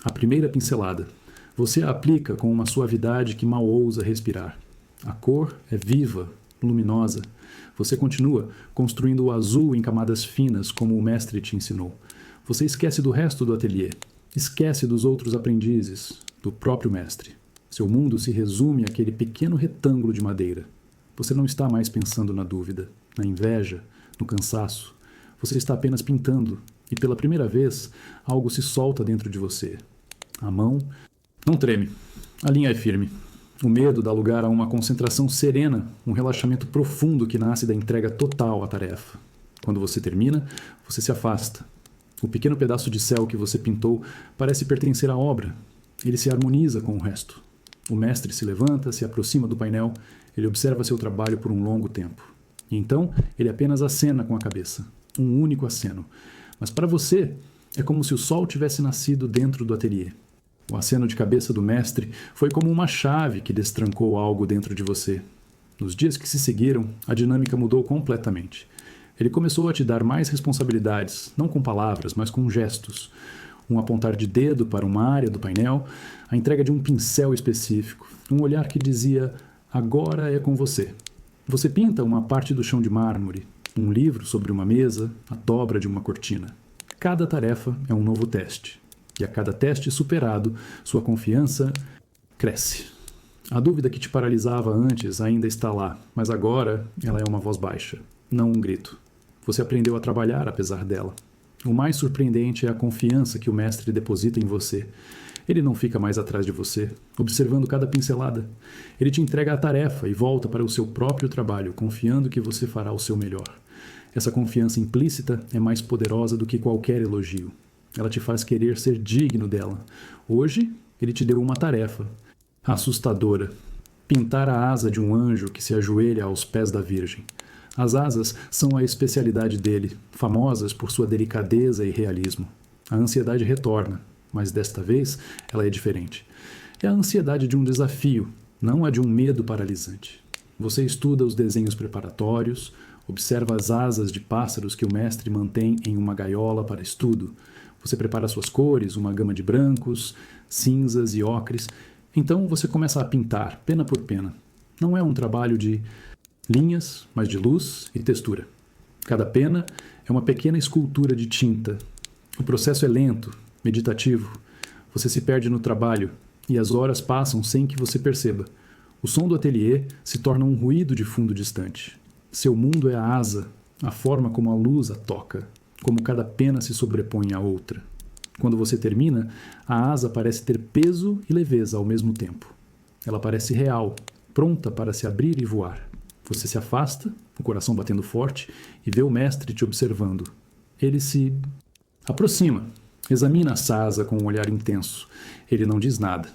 A primeira pincelada. Você a aplica com uma suavidade que mal ousa respirar. A cor é viva, luminosa. Você continua, construindo o azul em camadas finas, como o mestre te ensinou. Você esquece do resto do ateliê. Esquece dos outros aprendizes, do próprio mestre. Seu mundo se resume àquele pequeno retângulo de madeira. Você não está mais pensando na dúvida, na inveja, no cansaço. Você está apenas pintando, e pela primeira vez, algo se solta dentro de você. A mão não treme. A linha é firme. O medo dá lugar a uma concentração serena, um relaxamento profundo que nasce da entrega total à tarefa. Quando você termina, você se afasta. O pequeno pedaço de céu que você pintou parece pertencer à obra. Ele se harmoniza com o resto. O mestre se levanta, se aproxima do painel, ele observa seu trabalho por um longo tempo. E então, ele apenas acena com a cabeça. Um único aceno. Mas para você, é como se o sol tivesse nascido dentro do ateliê. O aceno de cabeça do mestre foi como uma chave que destrancou algo dentro de você. Nos dias que se seguiram, a dinâmica mudou completamente. Ele começou a te dar mais responsabilidades, não com palavras, mas com gestos. Um apontar de dedo para uma área do painel, a entrega de um pincel específico, um olhar que dizia, agora é com você. Você pinta uma parte do chão de mármore, um livro sobre uma mesa, a dobra de uma cortina. Cada tarefa é um novo teste. E a cada teste superado, sua confiança cresce. A dúvida que te paralisava antes ainda está lá, mas agora ela é uma voz baixa, não um grito. Você aprendeu a trabalhar apesar dela. O mais surpreendente é a confiança que o mestre deposita em você. Ele não fica mais atrás de você, observando cada pincelada. Ele te entrega a tarefa e volta para o seu próprio trabalho, confiando que você fará o seu melhor. Essa confiança implícita é mais poderosa do que qualquer elogio. Ela te faz querer ser digno dela. Hoje, ele te deu uma tarefa assustadora. Pintar a asa de um anjo que se ajoelha aos pés da Virgem. As asas são a especialidade dele, famosas por sua delicadeza e realismo. A ansiedade retorna, mas desta vez ela é diferente. É a ansiedade de um desafio, não a de um medo paralisante. Você estuda os desenhos preparatórios, observa as asas de pássaros que o mestre mantém em uma gaiola para estudo. Você prepara suas cores, uma gama de brancos, cinzas e ocres. Então você começa a pintar, pena por pena. Não é um trabalho de linhas, mas de luz e textura. Cada pena é uma pequena escultura de tinta. O processo é lento, meditativo. Você se perde no trabalho e as horas passam sem que você perceba. O som do ateliê se torna um ruído de fundo distante. Seu mundo é a asa, a forma como a luz a toca, como cada pena se sobrepõe à outra. Quando você termina, a asa parece ter peso e leveza ao mesmo tempo. Ela parece real, pronta para se abrir e voar. Você se afasta, o coração batendo forte, e vê o mestre te observando. Ele se aproxima, examina a asa com um olhar intenso. Ele não diz nada.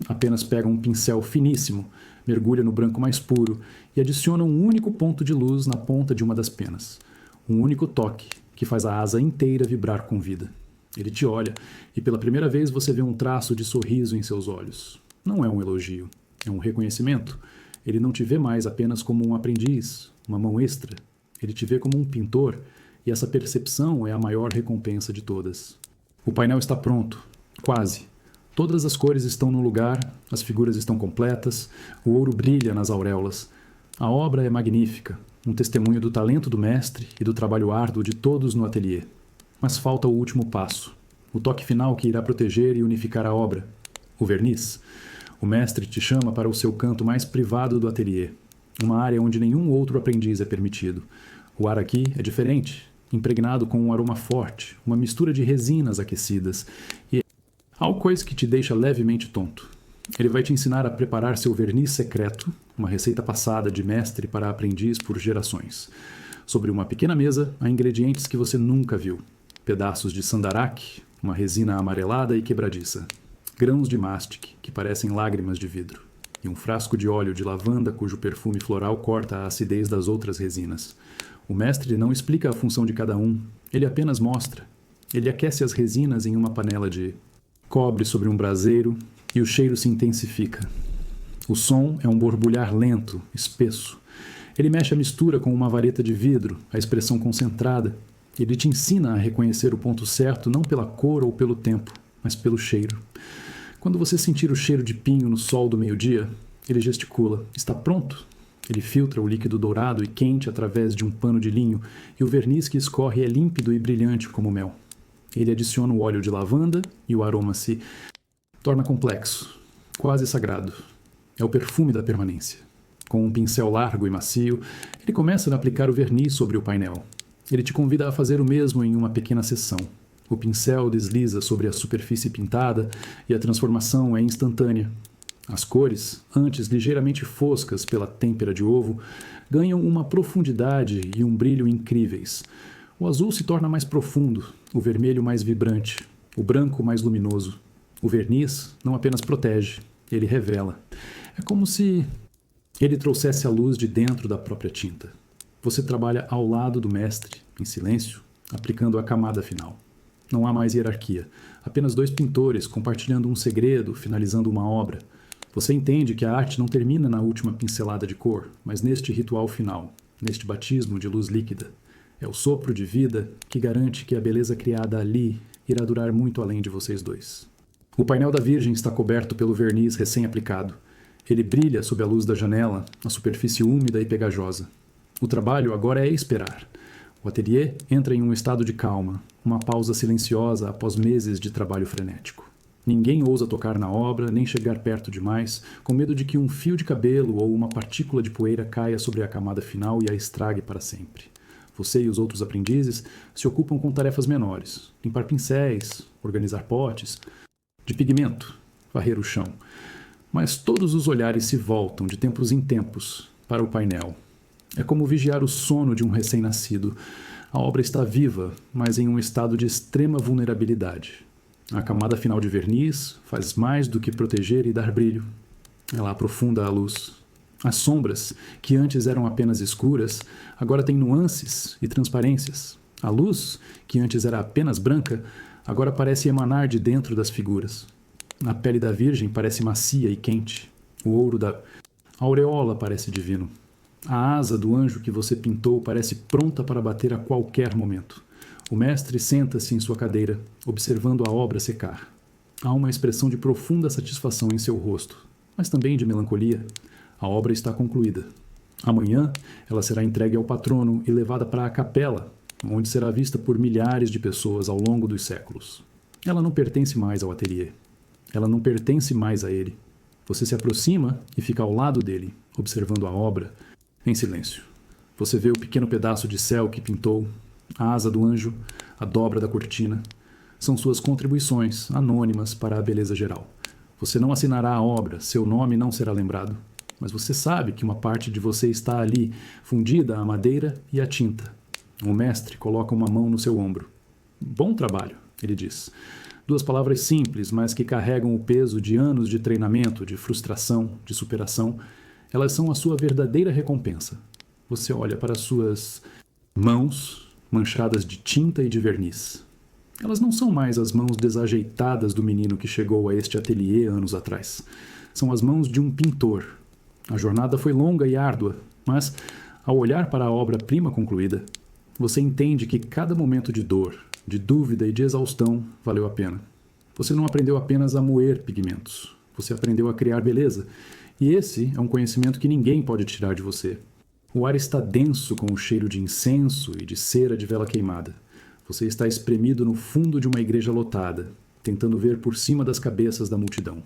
Apenas pega um pincel finíssimo, mergulha no branco mais puro e adiciona um único ponto de luz na ponta de uma das penas. Um único toque que faz a asa inteira vibrar com vida. Ele te olha e pela primeira vez você vê um traço de sorriso em seus olhos. Não é um elogio, é um reconhecimento. Ele não te vê mais apenas como um aprendiz, uma mão extra. Ele te vê como um pintor e essa percepção é a maior recompensa de todas. O painel está pronto, quase. Todas as cores estão no lugar, as figuras estão completas, o ouro brilha nas auréolas. A obra é magnífica, um testemunho do talento do mestre e do trabalho árduo de todos no ateliê. Mas falta o último passo, o toque final que irá proteger e unificar a obra, o verniz. O mestre te chama para o seu canto mais privado do ateliê, uma área onde nenhum outro aprendiz é permitido. O ar aqui é diferente, impregnado com um aroma forte, uma mistura de resinas aquecidas e álcoois que te deixa levemente tonto. Ele vai te ensinar a preparar seu verniz secreto, uma receita passada de mestre para aprendiz por gerações. Sobre uma pequena mesa, há ingredientes que você nunca viu. Pedaços de sandarak, uma resina amarelada e quebradiça. Grãos de mastic, que parecem lágrimas de vidro. E um frasco de óleo de lavanda cujo perfume floral corta a acidez das outras resinas. O mestre não explica a função de cada um, ele apenas mostra. Ele aquece as resinas em uma panela de cobre sobre um braseiro e o cheiro se intensifica. O som é um borbulhar lento, espesso. Ele mexe a mistura com uma vareta de vidro, a expressão concentrada. Ele te ensina a reconhecer o ponto certo não pela cor ou pelo tempo, mas pelo cheiro. Quando você sentir o cheiro de pinho no sol do meio-dia, ele gesticula. Está pronto? Ele filtra o líquido dourado e quente através de um pano de linho e o verniz que escorre é límpido e brilhante como mel. Ele adiciona o óleo de lavanda e o aroma se torna complexo, quase sagrado. É o perfume da permanência. Com um pincel largo e macio, ele começa a aplicar o verniz sobre o painel. Ele te convida a fazer o mesmo em uma pequena sessão. O pincel desliza sobre a superfície pintada e a transformação é instantânea. As cores, antes ligeiramente foscas pela têmpera de ovo, ganham uma profundidade e um brilho incríveis. O azul se torna mais profundo, o vermelho mais vibrante, o branco mais luminoso. O verniz não apenas protege, ele revela. É como se ele trouxesse a luz de dentro da própria tinta. Você trabalha ao lado do mestre, em silêncio, aplicando a camada final. Não há mais hierarquia, apenas dois pintores compartilhando um segredo, finalizando uma obra. Você entende que a arte não termina na última pincelada de cor, mas neste ritual final, neste batismo de luz líquida. É o sopro de vida que garante que a beleza criada ali irá durar muito além de vocês dois. O painel da Virgem está coberto pelo verniz recém-aplicado. Ele brilha sob a luz da janela, na superfície úmida e pegajosa. O trabalho agora é esperar. O ateliê entra em um estado de calma, uma pausa silenciosa após meses de trabalho frenético. Ninguém ousa tocar na obra, nem chegar perto demais, com medo de que um fio de cabelo ou uma partícula de poeira caia sobre a camada final e a estrague para sempre. Você e os outros aprendizes se ocupam com tarefas menores, limpar pincéis, organizar potes de pigmento, varrer o chão. Mas todos os olhares se voltam, de tempos em tempos, para o painel. É como vigiar o sono de um recém-nascido. A obra está viva, mas em um estado de extrema vulnerabilidade. A camada final de verniz faz mais do que proteger e dar brilho. Ela aprofunda a luz. As sombras, que antes eram apenas escuras, agora têm nuances e transparências. A luz, que antes era apenas branca, agora parece emanar de dentro das figuras. A pele da Virgem parece macia e quente. O ouro da aureola parece divino. A asa do anjo que você pintou parece pronta para bater a qualquer momento. O mestre senta-se em sua cadeira, observando a obra secar. Há uma expressão de profunda satisfação em seu rosto, mas também de melancolia. A obra está concluída. Amanhã, ela será entregue ao patrono e levada para a capela, onde será vista por milhares de pessoas ao longo dos séculos. Ela não pertence mais ao ateliê. Ela não pertence mais a ele. Você se aproxima e fica ao lado dele, observando a obra, em silêncio. Você vê o pequeno pedaço de céu que pintou, a asa do anjo, a dobra da cortina. São suas contribuições, anônimas para a beleza geral. Você não assinará a obra, seu nome não será lembrado. Mas você sabe que uma parte de você está ali, fundida à madeira e à tinta. O mestre coloca uma mão no seu ombro. Bom trabalho, ele diz. Duas palavras simples, mas que carregam o peso de anos de treinamento, de frustração, de superação. Elas são a sua verdadeira recompensa. Você olha para suas mãos manchadas de tinta e de verniz. Elas não são mais as mãos desajeitadas do menino que chegou a este ateliê anos atrás. São as mãos de um pintor. A jornada foi longa e árdua, mas, ao olhar para a obra-prima concluída, você entende que cada momento de dor, de dúvida e de exaustão valeu a pena. Você não aprendeu apenas a moer pigmentos. Você aprendeu a criar beleza. E esse é um conhecimento que ninguém pode tirar de você. O ar está denso com o cheiro de incenso e de cera de vela queimada. Você está espremido no fundo de uma igreja lotada, tentando ver por cima das cabeças da multidão.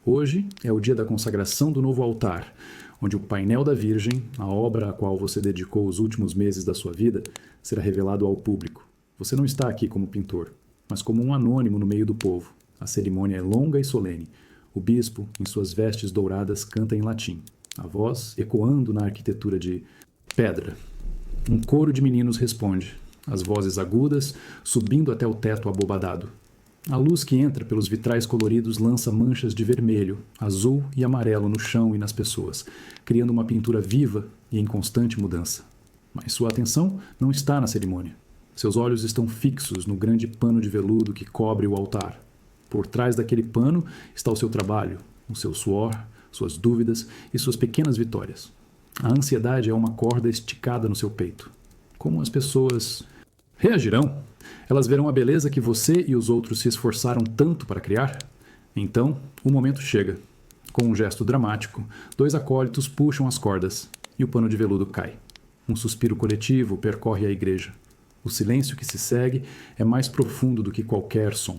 Hoje é o dia da consagração do novo altar, onde o painel da Virgem, a obra a qual você dedicou os últimos meses da sua vida, será revelado ao público. Você não está aqui como pintor, mas como um anônimo no meio do povo. A cerimônia é longa e solene. O bispo, em suas vestes douradas, canta em latim, a voz ecoando na arquitetura de pedra. Um coro de meninos responde, as vozes agudas subindo até o teto abobadado. A luz que entra pelos vitrais coloridos lança manchas de vermelho, azul e amarelo no chão e nas pessoas, criando uma pintura viva e em constante mudança. Mas sua atenção não está na cerimônia. Seus olhos estão fixos no grande pano de veludo que cobre o altar. Por trás daquele pano está o seu trabalho, o seu suor, suas dúvidas e suas pequenas vitórias. A ansiedade é uma corda esticada no seu peito. Como as pessoas reagirão? Elas verão a beleza que você e os outros se esforçaram tanto para criar? Então, o momento chega. Com um gesto dramático, 2 acólitos puxam as cordas e o pano de veludo cai. Um suspiro coletivo percorre a igreja. O silêncio que se segue é mais profundo do que qualquer som.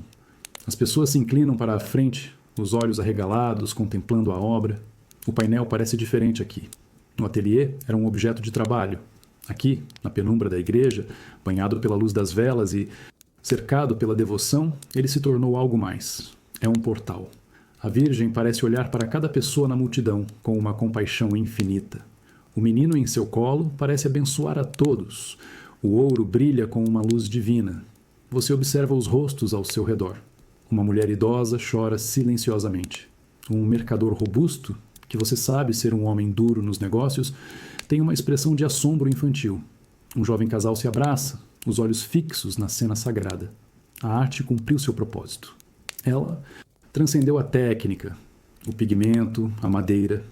As pessoas se inclinam para a frente, os olhos arregalados, contemplando a obra. O painel parece diferente aqui. No ateliê, era um objeto de trabalho. Aqui, na penumbra da igreja, banhado pela luz das velas e cercado pela devoção, ele se tornou algo mais. É um portal. A Virgem parece olhar para cada pessoa na multidão com uma compaixão infinita. O menino em seu colo parece abençoar a todos. O ouro brilha com uma luz divina. Você observa os rostos ao seu redor. Uma mulher idosa chora silenciosamente. Um mercador robusto, que você sabe ser um homem duro nos negócios, tem uma expressão de assombro infantil. Um jovem casal se abraça, os olhos fixos na cena sagrada. A arte cumpriu seu propósito. Ela transcendeu a técnica, o pigmento, a madeira.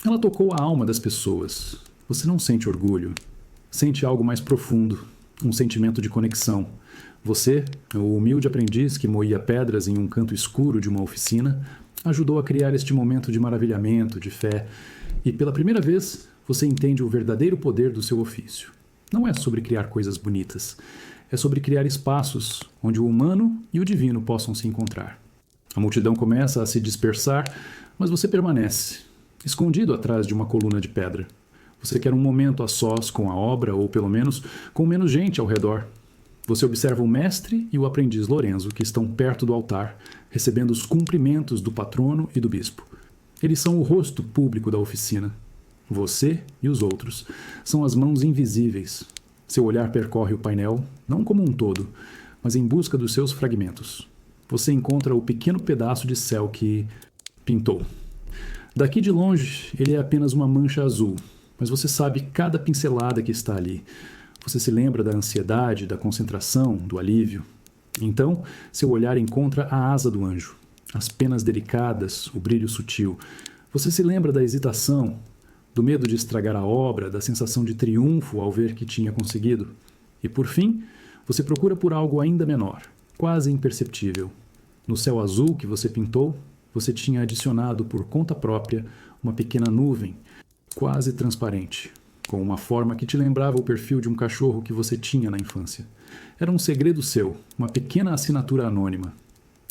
Ela tocou a alma das pessoas. Você não sente orgulho. Sente algo mais profundo, um sentimento de conexão. Você, o humilde aprendiz que moía pedras em um canto escuro de uma oficina, ajudou a criar este momento de maravilhamento, de fé, e pela primeira vez você entende o verdadeiro poder do seu ofício. Não é sobre criar coisas bonitas, é sobre criar espaços onde o humano e o divino possam se encontrar. A multidão começa a se dispersar, mas você permanece, escondido atrás de uma coluna de pedra. Você quer um momento a sós com a obra, ou pelo menos com menos gente ao redor. Você observa o mestre e o aprendiz Lorenzo, que estão perto do altar, recebendo os cumprimentos do patrono e do bispo. Eles são o rosto público da oficina. Você e os outros são as mãos invisíveis. Seu olhar percorre o painel, não como um todo, mas em busca dos seus fragmentos. Você encontra o pequeno pedaço de céu que pintou. Daqui de longe, ele é apenas uma mancha azul, mas você sabe cada pincelada que está ali. Você se lembra da ansiedade, da concentração, do alívio. Então, seu olhar encontra a asa do anjo, as penas delicadas, o brilho sutil. Você se lembra da hesitação, do medo de estragar a obra, da sensação de triunfo ao ver que tinha conseguido. E, por fim, você procura por algo ainda menor, quase imperceptível. No céu azul que você pintou, você tinha adicionado por conta própria uma pequena nuvem, quase transparente, com uma forma que te lembrava o perfil de um cachorro que você tinha na infância. Era um segredo seu, uma pequena assinatura anônima.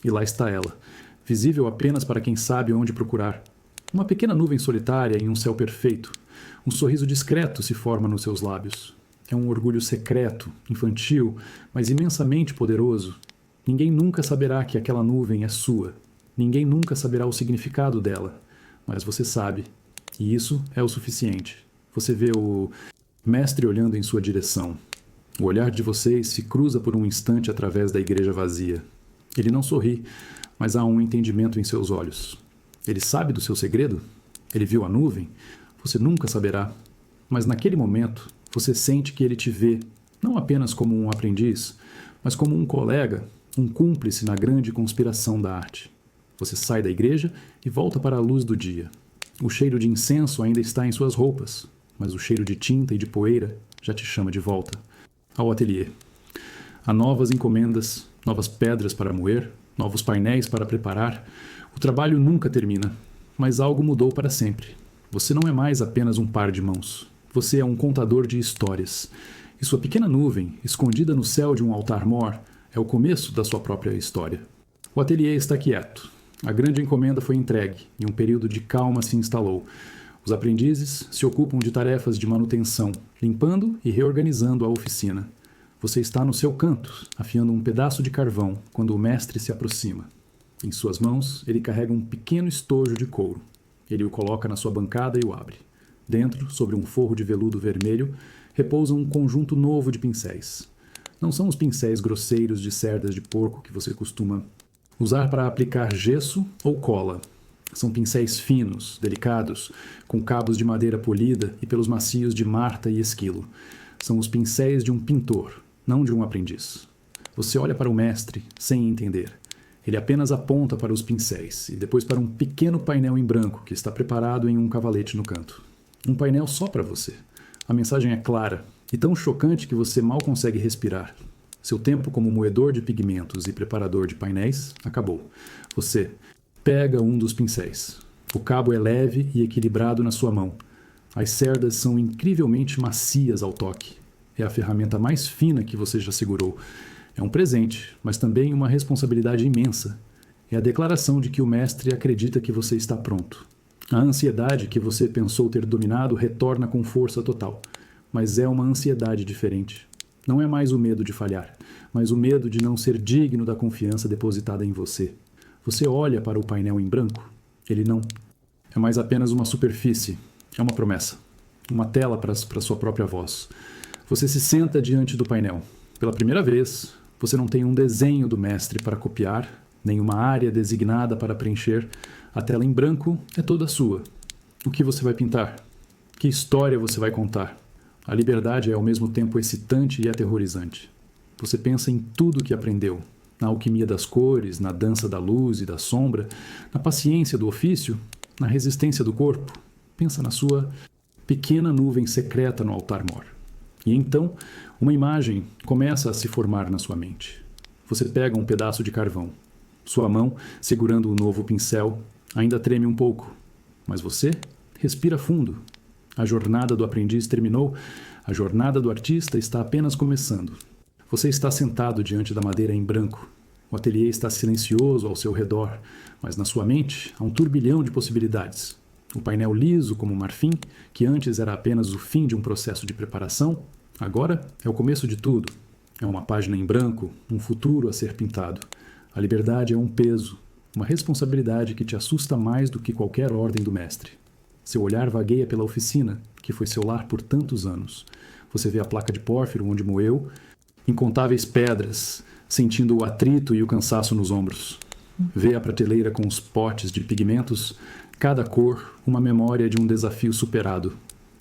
E lá está ela, visível apenas para quem sabe onde procurar. Uma pequena nuvem solitária em um céu perfeito. Um sorriso discreto se forma nos seus lábios. É um orgulho secreto, infantil, mas imensamente poderoso. Ninguém nunca saberá que aquela nuvem é sua. Ninguém nunca saberá o significado dela. Mas você sabe. E isso é o suficiente. Você vê o mestre olhando em sua direção. O olhar de vocês se cruza por um instante através da igreja vazia. Ele não sorri, mas há um entendimento em seus olhos. Ele sabe do seu segredo? Ele viu a nuvem? Você nunca saberá, mas naquele momento você sente que ele te vê não apenas como um aprendiz, mas como um colega, um cúmplice na grande conspiração da arte. Você sai da igreja e volta para a luz do dia. O cheiro de incenso ainda está em suas roupas, mas o cheiro de tinta e de poeira já te chama de volta ao ateliê. Há novas encomendas, novas pedras para moer, novos painéis para preparar. O trabalho nunca termina, mas algo mudou para sempre. Você não é mais apenas um par de mãos. Você é um contador de histórias. E sua pequena nuvem, escondida no céu de um altar-mor, é o começo da sua própria história. O ateliê está quieto. A grande encomenda foi entregue e um período de calma se instalou. Os aprendizes se ocupam de tarefas de manutenção, limpando e reorganizando a oficina. Você está no seu canto, afiando um pedaço de carvão, quando o mestre se aproxima. Em suas mãos, ele carrega um pequeno estojo de couro. Ele o coloca na sua bancada e o abre. Dentro, sobre um forro de veludo vermelho, repousa um conjunto novo de pincéis. Não são os pincéis grosseiros de cerdas de porco que você costuma usar para aplicar gesso ou cola. São pincéis finos, delicados, com cabos de madeira polida e pelos macios de marta e esquilo. São os pincéis de um pintor, não de um aprendiz. Você olha para o mestre sem entender. Ele apenas aponta para os pincéis e depois para um pequeno painel em branco que está preparado em um cavalete no canto. Um painel só para você. A mensagem é clara e tão chocante que você mal consegue respirar. Seu tempo como moedor de pigmentos e preparador de painéis acabou. Você pega um dos pincéis. O cabo é leve e equilibrado na sua mão. As cerdas são incrivelmente macias ao toque. É a ferramenta mais fina que você já segurou. É um presente, mas também uma responsabilidade imensa. É a declaração de que o mestre acredita que você está pronto. A ansiedade que você pensou ter dominado retorna com força total. Mas é uma ansiedade diferente. Não é mais o medo de falhar, mas o medo de não ser digno da confiança depositada em você. Você olha para o painel em branco. Ele não. É mais apenas uma superfície. É uma promessa. Uma tela para sua própria voz. Você se senta diante do painel. Pela primeira vez, você não tem um desenho do mestre para copiar, nem uma área designada para preencher. A tela em branco é toda sua. O que você vai pintar? Que história você vai contar? A liberdade é ao mesmo tempo excitante e aterrorizante. Você pensa em tudo que aprendeu, na alquimia das cores, na dança da luz e da sombra, na paciência do ofício, na resistência do corpo. Pensa na sua pequena nuvem secreta no altar-mor. E então, uma imagem começa a se formar na sua mente. Você pega um pedaço de carvão. Sua mão, segurando o novo pincel, ainda treme um pouco. Mas você respira fundo. A jornada do aprendiz terminou, a jornada do artista está apenas começando. Você está sentado diante da madeira em branco. O ateliê está silencioso ao seu redor, mas na sua mente há um turbilhão de possibilidades. O painel liso como marfim, que antes era apenas o fim de um processo de preparação, agora é o começo de tudo. É uma página em branco, um futuro a ser pintado. A liberdade é um peso, uma responsabilidade que te assusta mais do que qualquer ordem do mestre. Seu olhar vagueia pela oficina, que foi seu lar por tantos anos. Você vê a placa de pórfiro onde moeu, incontáveis pedras, sentindo o atrito e o cansaço nos ombros. Vê a prateleira com os potes de pigmentos, cada cor uma memória de um desafio superado.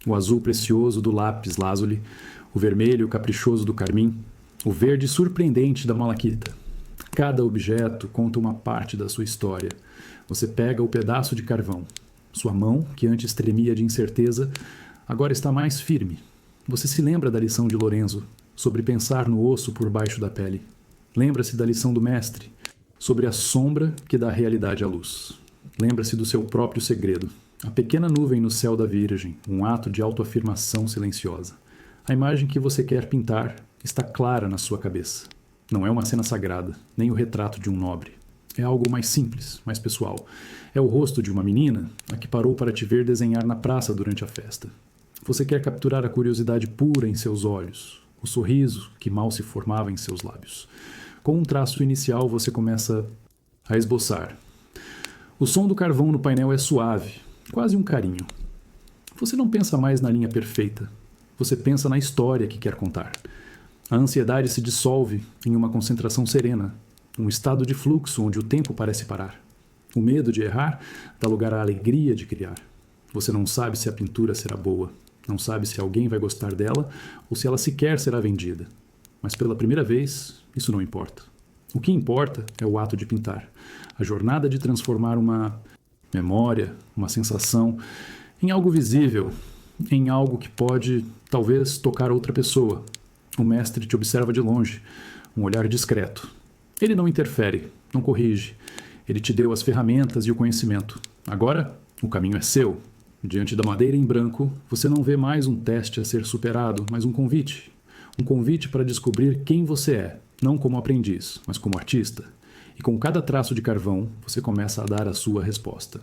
O azul precioso do lápis lazuli, o vermelho caprichoso do carmim, o verde surpreendente da malaquita. Cada objeto conta uma parte da sua história. Você pega o pedaço de carvão. Sua mão, que antes tremia de incerteza, agora está mais firme. Você se lembra da lição de Lorenzo, sobre pensar no osso por baixo da pele. Lembra-se da lição do mestre, sobre a sombra que dá realidade à luz. Lembra-se do seu próprio segredo, a pequena nuvem no céu da Virgem, um ato de autoafirmação silenciosa. A imagem que você quer pintar está clara na sua cabeça. Não é uma cena sagrada, nem o retrato de um nobre. É algo mais simples, mais pessoal. É o rosto de uma menina, a que parou para te ver desenhar na praça durante a festa. Você quer capturar a curiosidade pura em seus olhos, o sorriso que mal se formava em seus lábios. Com um traço inicial, você começa a esboçar. O som do carvão no painel é suave, quase um carinho. Você não pensa mais na linha perfeita. Você pensa na história que quer contar. A ansiedade se dissolve em uma concentração serena, um estado de fluxo onde o tempo parece parar. O medo de errar dá lugar à alegria de criar. Você não sabe se a pintura será boa, não sabe se alguém vai gostar dela ou se ela sequer será vendida. Mas pela primeira vez, isso não importa. O que importa é o ato de pintar, a jornada de transformar uma memória, uma sensação, em algo visível, em algo que pode, talvez, tocar outra pessoa. O mestre te observa de longe, um olhar discreto. Ele não interfere, não corrige. Ele te deu as ferramentas e o conhecimento. Agora, o caminho é seu. Diante da madeira em branco, você não vê mais um teste a ser superado, mas um convite. Um convite para descobrir quem você é, não como aprendiz, mas como artista. E com cada traço de carvão, você começa a dar a sua resposta.